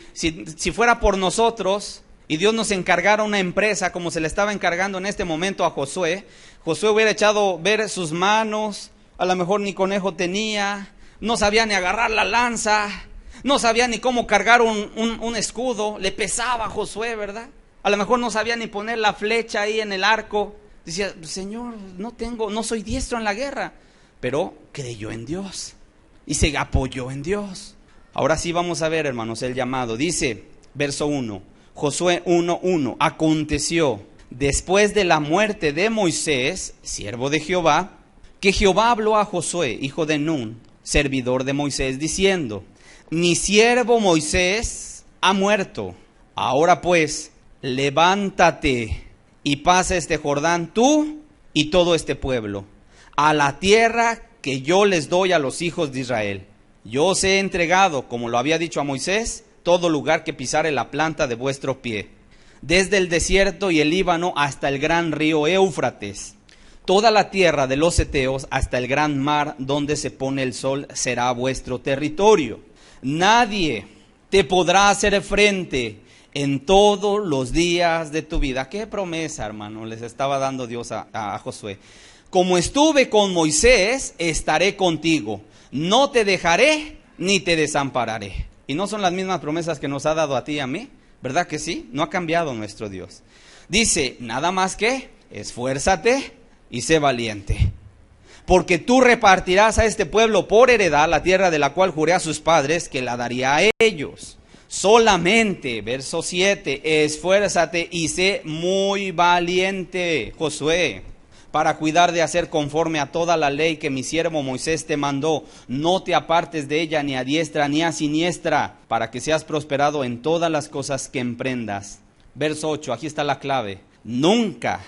fuera por nosotros y Dios nos encargara una empresa como se le estaba encargando en este momento a Josué, Josué hubiera echado ver sus manos, a lo mejor ni conejo tenía, no sabía ni agarrar la lanza, no sabía ni cómo cargar un escudo, le pesaba a Josué, ¿verdad? A lo mejor no sabía ni poner la flecha ahí en el arco. Decía, Señor, no soy diestro en la guerra. Pero creyó en Dios y se apoyó en Dios. Ahora sí vamos a ver, hermanos, el llamado. Dice, verso 1, Josué 1:1. Aconteció, después de la muerte de Moisés, siervo de Jehová, que Jehová habló a Josué, hijo de Nun, servidor de Moisés, diciendo, mi siervo Moisés ha muerto. Ahora pues, levántate y pasa este Jordán tú y todo este pueblo a la tierra que yo les doy a los hijos de Israel. Yo os he entregado, como lo había dicho a Moisés, todo lugar que pisare la planta de vuestro pie, desde el desierto y el Líbano hasta el gran río Éufrates. Toda la tierra de los heteos hasta el gran mar donde se pone el sol será vuestro territorio. Nadie te podrá hacer frente en todos los días de tu vida. Qué promesa, hermano, les estaba dando Dios a Josué. Como estuve con Moisés, estaré contigo. No te dejaré ni te desampararé. Y no son las mismas promesas que nos ha dado a ti y a mí, ¿verdad que sí? No ha cambiado nuestro Dios. Dice, nada más que, esfuérzate y sé valiente. Porque tú repartirás a este pueblo por heredad la tierra de la cual juré a sus padres que la daría a ellos. Solamente, verso 7, esfuérzate y sé muy valiente, Josué, para cuidar de hacer conforme a toda la ley que mi siervo Moisés te mandó. No te apartes de ella ni a diestra ni a siniestra, para que seas prosperado en todas las cosas que emprendas. Verso 8, aquí está la clave. Nunca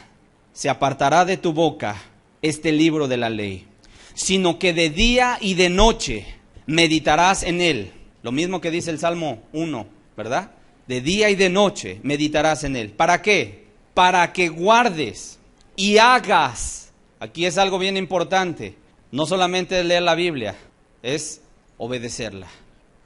se apartará de tu boca este libro de la ley, sino que de día y de noche meditarás en él. Lo mismo que dice el Salmo 1, ¿verdad? De día y de noche meditarás en él. ¿Para qué? Para que guardes y hagas. Aquí es algo bien importante. No solamente leer la Biblia, es obedecerla.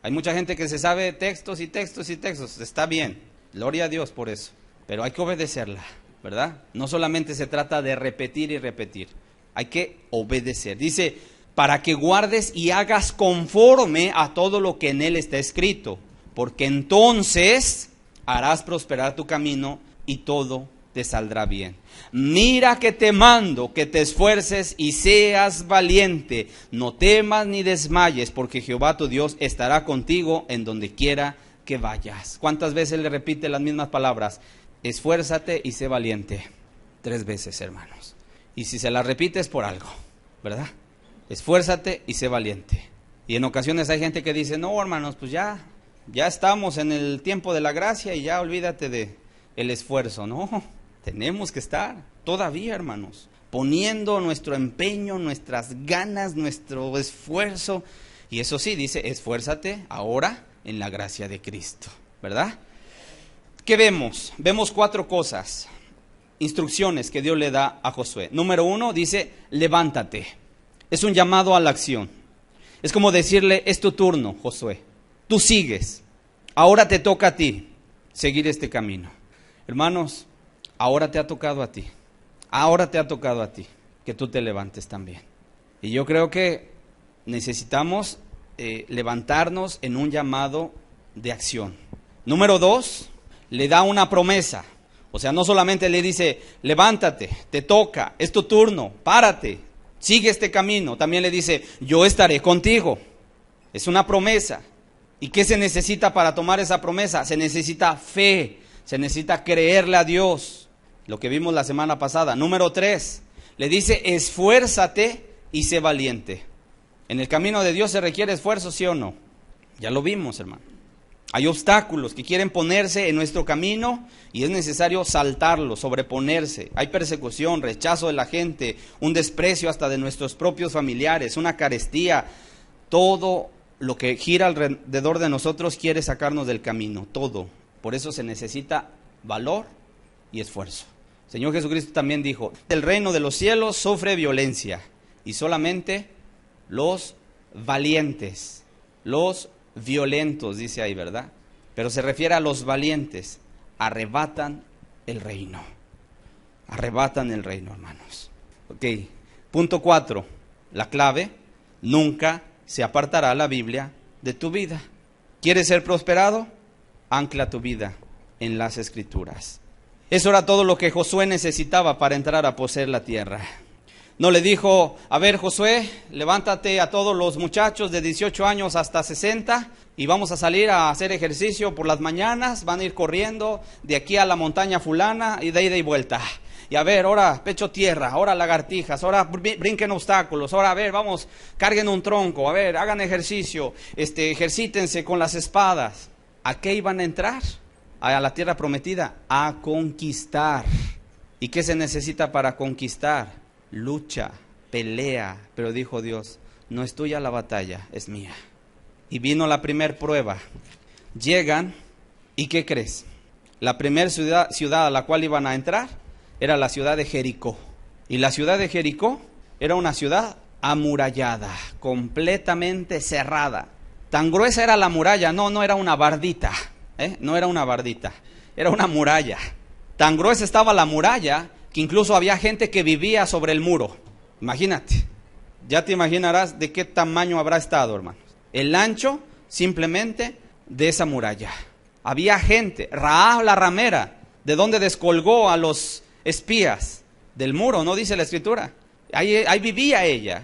Hay mucha gente que se sabe textos y textos y textos. Está bien, gloria a Dios por eso. Pero hay que obedecerla, ¿verdad? No solamente se trata de repetir y repetir. Hay que obedecer. Dice, para que guardes y hagas conforme a todo lo que en él está escrito, porque entonces harás prosperar tu camino y todo te saldrá bien. Mira que te mando que te esfuerces y seas valiente, no temas ni desmayes, porque Jehová tu Dios estará contigo en donde quiera que vayas. ¿Cuántas veces le repite las mismas palabras? Esfuérzate y sé valiente. 3 veces, hermanos. Y si se las repites por algo, ¿verdad? Esfuérzate y sé valiente. Y en ocasiones hay gente que dice, no, hermanos, pues ya estamos en el tiempo de la gracia y ya olvídate de el esfuerzo. No, tenemos que estar todavía, hermanos, poniendo nuestro empeño, nuestras ganas, nuestro esfuerzo. Y eso sí, dice, esfuérzate ahora en la gracia de Cristo, ¿verdad? ¿Qué vemos? Vemos 4 cosas, instrucciones que Dios le da a Josué. Número 1, dice, levántate. Es un llamado a la acción. Es como decirle, es tu turno, Josué. Tú sigues. Ahora te toca a ti seguir este camino. Hermanos, ahora te ha tocado a ti. Ahora te ha tocado a ti que tú te levantes también. Y yo creo que necesitamos levantarnos en un llamado de acción. Número 2, le da una promesa. O sea, no solamente le dice, levántate, te toca, es tu turno, párate. sigue este camino. También le dice, yo estaré contigo. Es una promesa. ¿Y qué se necesita para tomar esa promesa? Se necesita fe, se necesita creerle a Dios, lo que vimos la semana pasada. Número 3, le dice, esfuérzate y sé valiente. En el camino de Dios se requiere esfuerzo, ¿sí o no? Ya lo vimos, hermano. Hay obstáculos que quieren ponerse en nuestro camino y es necesario saltarlos, sobreponerse. Hay persecución, rechazo de la gente, un desprecio hasta de nuestros propios familiares, una carestía. Todo lo que gira alrededor de nosotros quiere sacarnos del camino, todo. Por eso se necesita valor y esfuerzo. El Señor Jesucristo también dijo, el reino de los cielos sufre violencia y solamente los valientes, los violentos, dice ahí, ¿verdad? Pero se refiere a los valientes, arrebatan el reino. Arrebatan el reino, hermanos. Ok, punto 4, la clave, nunca se apartará la Biblia de tu vida. ¿Quieres ser prosperado? Ancla tu vida en las Escrituras. Eso era todo lo que Josué necesitaba para entrar a poseer la tierra. No le dijo, a ver Josué, levántate a todos los muchachos de 18 años hasta 60 y vamos a salir a hacer ejercicio por las mañanas, van a ir corriendo de aquí a la montaña fulana y de ida y vuelta. Y a ver, ahora pecho tierra, ahora lagartijas, ahora brinquen obstáculos, ahora a ver, vamos, carguen un tronco, a ver, hagan ejercicio, ejercítense con las espadas. ¿A qué iban a entrar? A la tierra prometida, a conquistar. ¿Y qué se necesita para conquistar? Lucha, pelea, pero dijo Dios, no es tuya la batalla, es mía. Y vino la primer prueba. Llegan, ¿y qué crees? La primera ciudad a la cual iban a entrar era la ciudad de Jericó. Y la ciudad de Jericó era una ciudad amurallada, completamente cerrada. Tan gruesa era la muralla, no era una bardita, no era una bardita, era una muralla. Tan gruesa estaba la muralla que incluso había gente que vivía sobre el muro. Imagínate, ya te imaginarás de qué tamaño habrá estado, hermanos. El ancho simplemente de esa muralla. Había gente, Rahab la ramera, de donde descolgó a los espías del muro, ¿no dice la Escritura? Ahí vivía ella.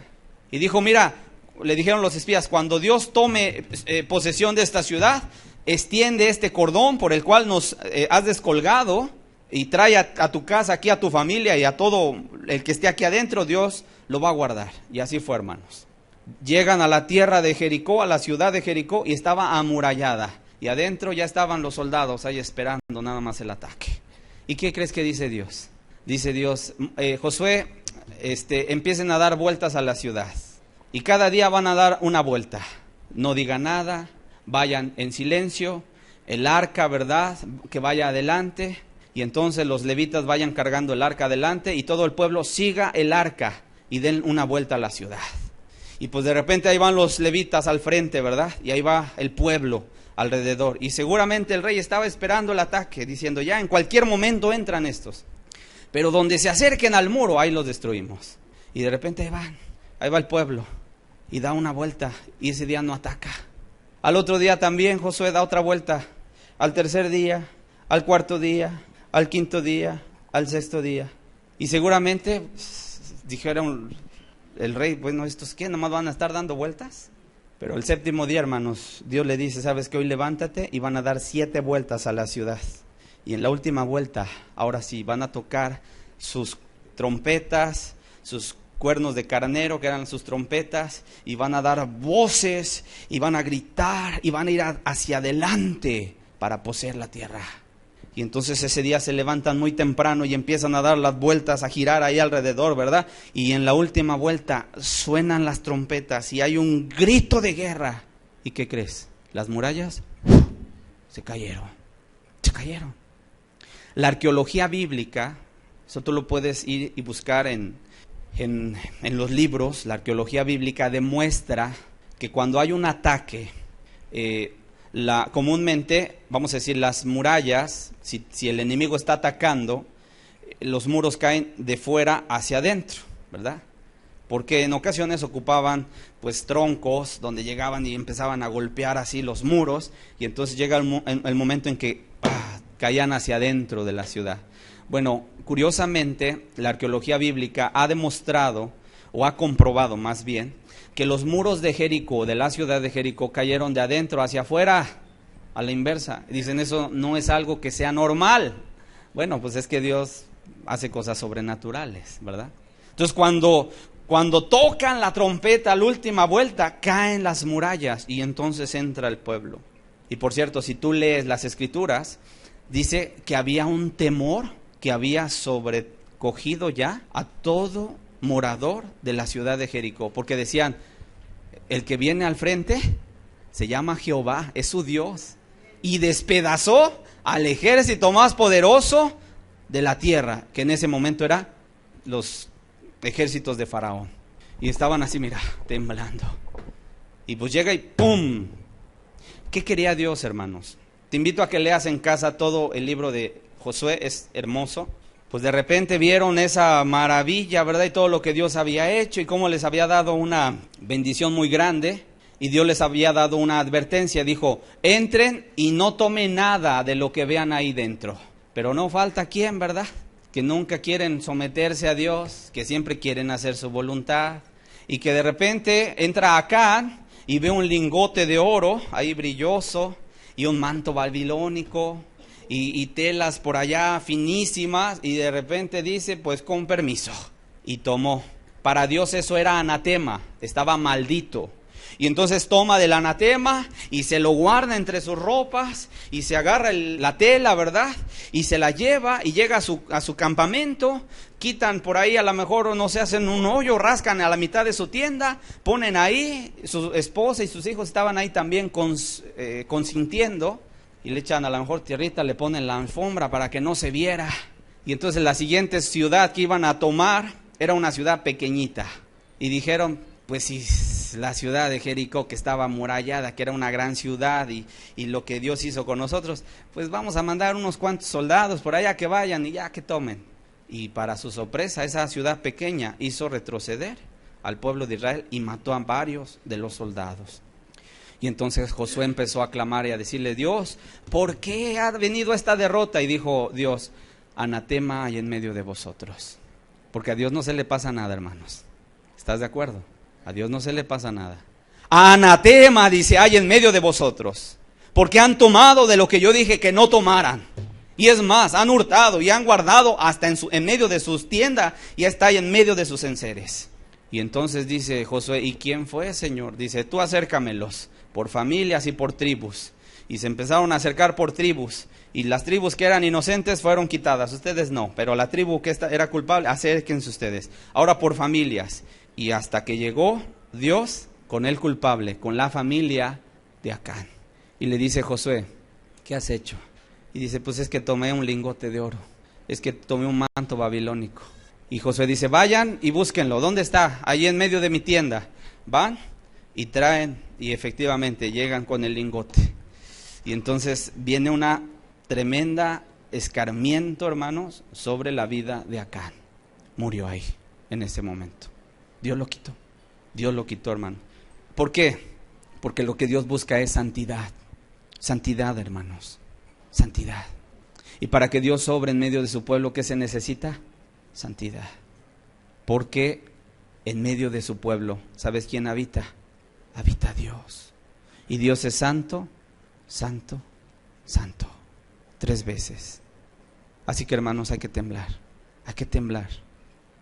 Y dijo, mira, le dijeron los espías, cuando Dios tome posesión de esta ciudad, extiende este cordón por el cual nos has descolgado y trae a tu casa, aquí a tu familia y a todo el que esté aquí adentro, Dios lo va a guardar. Y así fue, hermanos. Llegan a la tierra de Jericó, a la ciudad de Jericó, y estaba amurallada. Y adentro ya estaban los soldados ahí esperando nada más el ataque. ¿Y qué crees que dice Dios? Dice Dios, Josué, empiecen a dar vueltas a la ciudad. Y cada día van a dar una vuelta. No digan nada, vayan en silencio. El arca, ¿verdad?, que vaya adelante. Y entonces los levitas vayan cargando el arca adelante y todo el pueblo siga el arca y den una vuelta a la ciudad. Y pues de repente ahí van los levitas al frente, ¿verdad? Y ahí va el pueblo alrededor. Y seguramente el rey estaba esperando el ataque, diciendo, ya en cualquier momento entran estos. Pero donde se acerquen al muro, ahí los destruimos. Y de repente ahí va el pueblo y da una vuelta y ese día no ataca. Al otro día también Josué da otra vuelta. Al tercer día, al cuarto día, al quinto día, al sexto día. Y seguramente dijeron el rey, bueno, ¿estos qué? ¿Nomás van a estar dando vueltas? Pero el séptimo día, hermanos, Dios le dice, ¿sabes qué? Hoy levántate y van a dar 7 vueltas a la ciudad. Y en la última vuelta, ahora sí, van a tocar sus trompetas, sus cuernos de carnero, que eran sus trompetas, y van a dar voces, y van a gritar, y van a ir hacia adelante para poseer la tierra. Y entonces ese día se levantan muy temprano y empiezan a dar las vueltas, a girar ahí alrededor, ¿verdad? Y en la última vuelta suenan las trompetas y hay un grito de guerra. ¿Y qué crees? Las murallas se cayeron. La arqueología bíblica, eso tú lo puedes ir y buscar en los libros. La arqueología bíblica demuestra que cuando hay un ataque, comúnmente, vamos a decir, las murallas, si el enemigo está atacando, los muros caen de fuera hacia adentro, ¿verdad? Porque en ocasiones ocupaban pues troncos donde llegaban y empezaban a golpear así los muros, y entonces llega el momento en que caían hacia adentro de la ciudad. Bueno, curiosamente, la arqueología bíblica ha demostrado o ha comprobado más bien, que los muros de Jericó, de la ciudad de Jericó, cayeron de adentro hacia afuera, a la inversa. Dicen, eso no es algo que sea normal. Bueno, pues es que Dios hace cosas sobrenaturales, ¿verdad? Entonces cuando tocan la trompeta a la última vuelta, caen las murallas y entonces entra el pueblo. Y por cierto, si tú lees las Escrituras, dice que había un temor que había sobrecogido ya a todo morador de la ciudad de Jericó, porque decían, el que viene al frente se llama Jehová, es su Dios, y despedazó al ejército más poderoso de la tierra, que en ese momento era los ejércitos de Faraón, y estaban así, mira, temblando, y pues llega y ¡pum! ¿Qué quería Dios, hermanos? Te invito a que leas en casa todo el libro de Josué, es hermoso. Pues de repente vieron esa maravilla, ¿verdad? Y todo lo que Dios había hecho y cómo les había dado una bendición muy grande. Y Dios les había dado una advertencia, dijo, entren y no tomen nada de lo que vean ahí dentro. Pero no falta quien, ¿verdad? Que nunca quieren someterse a Dios, que siempre quieren hacer su voluntad. Y que de repente entra Acán y ve un lingote de oro ahí brilloso y un manto babilónico y telas por allá finísimas, y de repente dice, pues con permiso, y tomó. Para Dios eso era anatema, estaba maldito. Y entonces toma del anatema y se lo guarda entre sus ropas y se agarra la tela, ¿verdad? Y se la lleva y llega a su campamento, quitan por ahí, a lo mejor no se hacen un hoyo, rascan a la mitad de su tienda, ponen ahí, su esposa y sus hijos estaban ahí también consintiendo, y le echan a lo mejor tierrita, le ponen la alfombra para que no se viera. Y entonces la siguiente ciudad que iban a tomar era una ciudad pequeñita. Y dijeron, pues si la ciudad de Jericó, que estaba amurallada, que era una gran ciudad, y lo que Dios hizo con nosotros, pues vamos a mandar unos cuantos soldados por allá que vayan y ya que tomen. Y para su sorpresa, esa ciudad pequeña hizo retroceder al pueblo de Israel y mató a varios de los soldados. Y entonces Josué empezó a clamar y a decirle, Dios, ¿por qué ha venido esta derrota? Y dijo Dios, anatema hay en medio de vosotros. Porque a Dios no se le pasa nada, hermanos. ¿Estás de acuerdo? A Dios no se le pasa nada. Anatema, dice, hay en medio de vosotros. Porque han tomado de lo que yo dije que no tomaran. Y es más, han hurtado y han guardado hasta en medio de sus tiendas, y está ahí en medio de sus enseres. Y entonces dice Josué, ¿y quién fue, Señor? Dice, tú acércamelos por familias y por tribus. Y se empezaron a acercar por tribus. Y las tribus que eran inocentes fueron quitadas. Ustedes no, pero la tribu que era culpable, acérquense ustedes. Ahora por familias. Y hasta que llegó Dios con el culpable, con la familia de Acán. Y le dice Josué, ¿qué has hecho? Y dice, pues es que tomé un lingote de oro. Es que tomé un manto babilónico. Y Josué dice, vayan y búsquenlo. ¿Dónde está? Allí en medio de mi tienda. Van y traen, y efectivamente llegan con el lingote. Y entonces viene una tremenda escarmiento, hermanos, sobre la vida de Acán. Murió ahí, en ese momento. Dios lo quitó. Dios lo quitó, hermano. ¿Por qué? Porque lo que Dios busca es santidad. Santidad, hermanos. Santidad. Y para que Dios obre en medio de su pueblo, ¿qué se necesita? Santidad. Porque en medio de su pueblo, ¿sabes quién habita? Habita Dios. Y Dios es santo, santo, santo. 3 veces. Así que, hermanos, hay que temblar. Hay que temblar.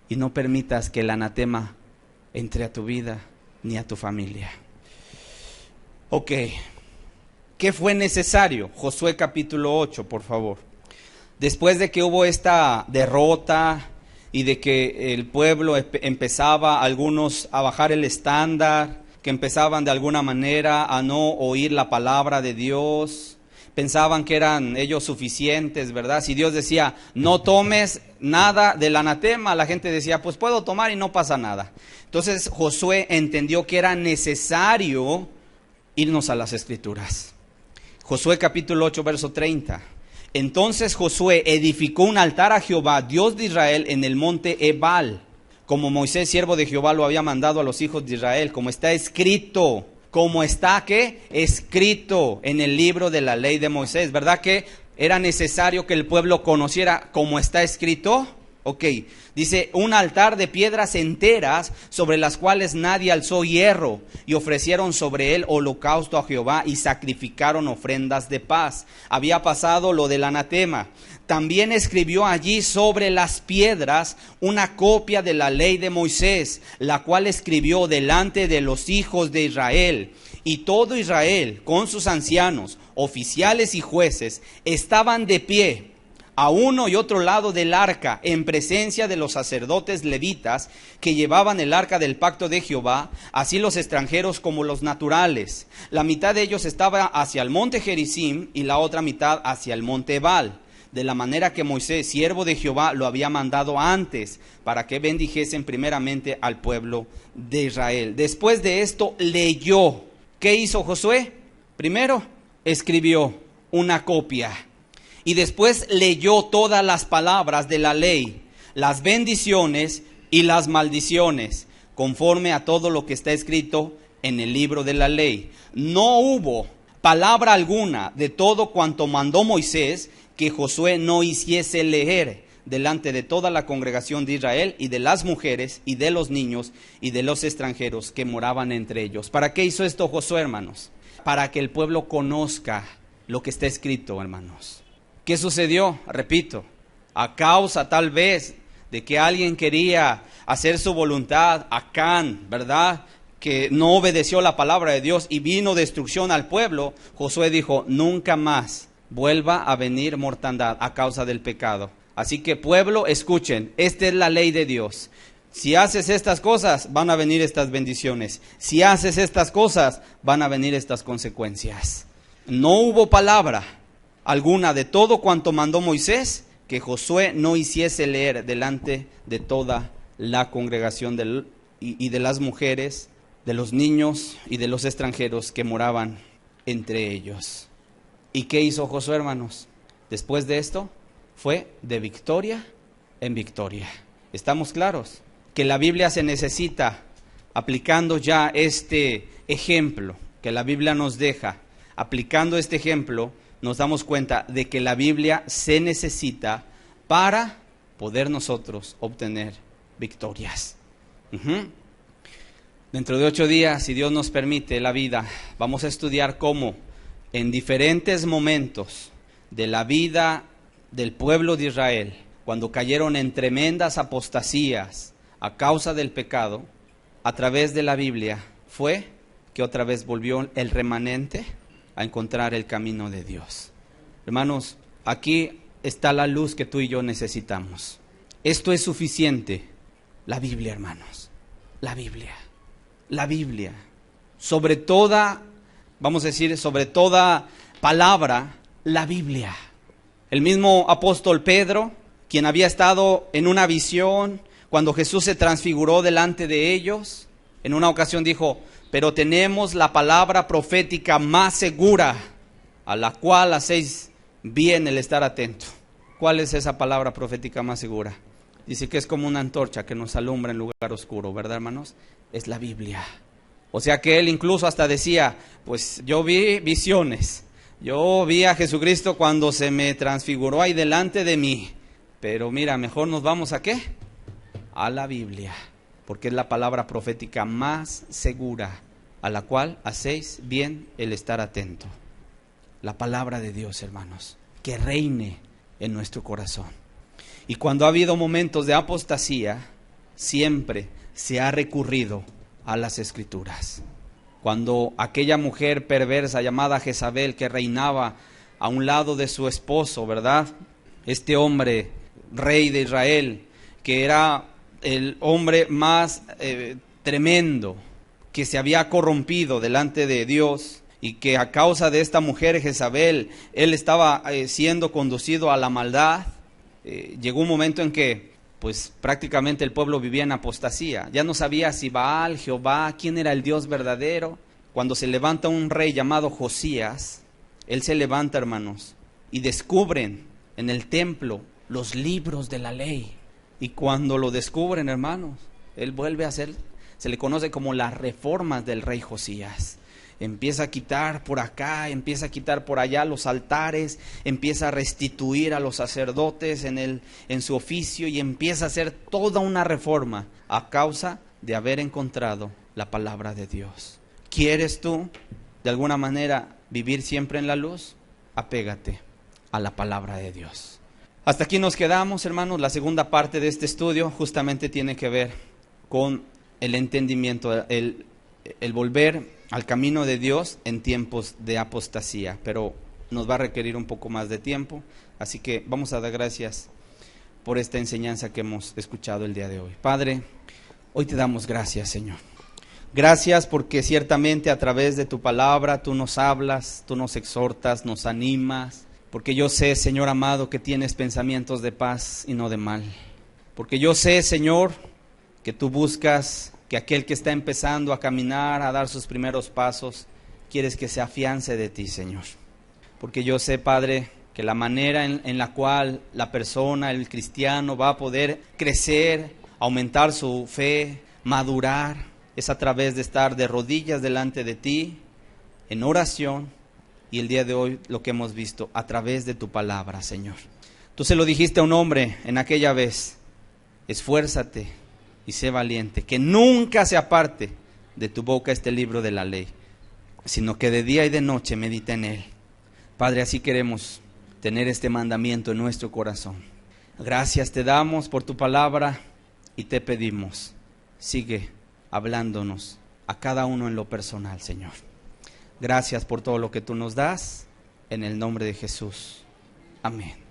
Y no permitas que el anatema entre a tu vida ni a tu familia. Ok. ¿Qué fue necesario? Josué capítulo 8, por favor. Después de que hubo esta derrota y de que el pueblo empezaba algunos a bajar el estándar, que empezaban de alguna manera a no oír la palabra de Dios, pensaban que eran ellos suficientes, ¿verdad? Si Dios decía, no tomes nada del anatema, la gente decía, pues puedo tomar y no pasa nada. Entonces Josué entendió que era necesario irnos a las Escrituras. Josué capítulo 8, verso 30. Entonces Josué edificó un altar a Jehová, Dios de Israel, en el monte Ebal, como Moisés, siervo de Jehová, lo había mandado a los hijos de Israel, como está escrito. Como está, ¿qué? Escrito en el libro de la ley de Moisés. ¿Verdad que era necesario que el pueblo conociera como está escrito? Ok, dice, un altar de piedras enteras sobre las cuales nadie alzó hierro, y ofrecieron sobre él holocausto a Jehová y sacrificaron ofrendas de paz. Había pasado lo del anatema. También escribió allí sobre las piedras una copia de la ley de Moisés, la cual escribió delante de los hijos de Israel. Y todo Israel, con sus ancianos, oficiales y jueces, estaban de pie a uno y otro lado del arca, en presencia de los sacerdotes levitas que llevaban el arca del pacto de Jehová, así los extranjeros como los naturales. La mitad de ellos estaba hacia el monte Gerizim y la otra mitad hacia el monte Ebal, de la manera que Moisés, siervo de Jehová, lo había mandado antes, para que bendijesen primeramente al pueblo de Israel. Después de esto leyó. ¿Qué hizo Josué? Primero escribió una copia. Y después leyó todas las palabras de la ley, las bendiciones y las maldiciones, conforme a todo lo que está escrito en el libro de la ley. No hubo palabra alguna de todo cuanto mandó Moisés que Josué no hiciese leer delante de toda la congregación de Israel y de las mujeres y de los niños y de los extranjeros que moraban entre ellos. ¿Para qué hizo esto Josué, hermanos? Para que el pueblo conozca lo que está escrito, hermanos. ¿Qué sucedió? Repito, a causa tal vez de que alguien quería hacer su voluntad, Acán, ¿verdad?, que no obedeció la palabra de Dios y vino destrucción al pueblo, Josué dijo, nunca más vuelva a venir mortandad a causa del pecado. Así que pueblo, escuchen, esta es la ley de Dios. Si haces estas cosas, van a venir estas bendiciones. Si haces estas cosas, van a venir estas consecuencias. No hubo palabra alguna de todo cuanto mandó Moisés que Josué no hiciese leer delante de toda la congregación y de las mujeres, de los niños y de los extranjeros que moraban entre ellos. ¿Y qué hizo Josué, hermanos? Después de esto, fue de victoria en victoria. ¿Estamos claros? Que la Biblia se necesita, aplicando ya este ejemplo que la Biblia nos deja, aplicando este ejemplo, nos damos cuenta de que la Biblia se necesita para poder nosotros obtener victorias. Dentro de 8 días, si Dios nos permite la vida, vamos a estudiar cómo en diferentes momentos de la vida del pueblo de Israel, cuando cayeron en tremendas apostasías a causa del pecado, a través de la Biblia fue que otra vez volvió el remanente a encontrar el camino de Dios. Hermanos, aquí está la luz que tú y yo necesitamos. Esto es suficiente. La Biblia, hermanos. La Biblia. La Biblia. Sobre toda, vamos a decir, sobre toda palabra, la Biblia. El mismo apóstol Pedro, quien había estado en una visión cuando Jesús se transfiguró delante de ellos, en una ocasión dijo, pero tenemos la palabra profética más segura, a la cual hacéis bien el estar atento. ¿Cuál es esa palabra profética más segura? Dice que es como una antorcha que nos alumbra en lugar oscuro, ¿verdad, hermanos? Es la Biblia. O sea que él incluso hasta decía, pues yo vi visiones, yo vi a Jesucristo cuando se me transfiguró ahí delante de mí, pero mira, mejor nos vamos ¿a qué? A la Biblia, porque es la palabra profética más segura, a la cual hacéis bien el estar atento. La palabra de Dios, hermanos, que reine en nuestro corazón. Y cuando ha habido momentos de apostasía, siempre se ha recurrido a las Escrituras. Cuando aquella mujer perversa llamada Jezabel, que reinaba a un lado de su esposo, ¿verdad? Este hombre, rey de Israel, que era el hombre más tremendo, que se había corrompido delante de Dios, y que a causa de esta mujer Jezabel, él estaba siendo conducido a la maldad. Llegó un momento en que pues prácticamente el pueblo vivía en apostasía. Ya no sabía si Baal, Jehová, quién era el Dios verdadero. Cuando se levanta un rey llamado Josías, él se levanta, hermanos, y descubren en el templo los libros de la ley. Y cuando lo descubren, hermanos, él vuelve a hacer, se le conoce como las reformas del rey Josías. empieza a quitar por acá, empieza a quitar por allá los altares, empieza a restituir a los sacerdotes en su oficio y empieza a hacer toda una reforma a causa de haber encontrado la palabra de Dios. ¿Quieres tú, de alguna manera, vivir siempre en la luz? Apégate a la palabra de Dios. Hasta aquí nos quedamos, hermanos. La segunda parte de este estudio justamente tiene que ver con el entendimiento, el volver al camino de Dios en tiempos de apostasía, pero nos va a requerir un poco más de tiempo, así que vamos a dar gracias por esta enseñanza que hemos escuchado el día de hoy. Padre, hoy te damos gracias, Señor. Gracias porque ciertamente a través de tu palabra tú nos hablas, tú nos exhortas, nos animas, porque yo sé, Señor amado, que tienes pensamientos de paz y no de mal. Porque yo sé, Señor, que tú buscas que aquel que está empezando a caminar, a dar sus primeros pasos, quieres que se afiance de ti, Señor. Porque yo sé, Padre, que la manera en la cual la persona, el cristiano, va a poder crecer, aumentar su fe, madurar, es a través de estar de rodillas delante de ti, en oración, y el día de hoy lo que hemos visto, a través de tu palabra, Señor. Tú se lo dijiste a un hombre en aquella vez: esfuérzate y sé valiente, que nunca se aparte de tu boca este libro de la ley, sino que de día y de noche medita en él. Padre, así queremos tener este mandamiento en nuestro corazón. Gracias te damos por tu palabra y te pedimos, sigue hablándonos a cada uno en lo personal, Señor. Gracias por todo lo que tú nos das, en el nombre de Jesús. Amén.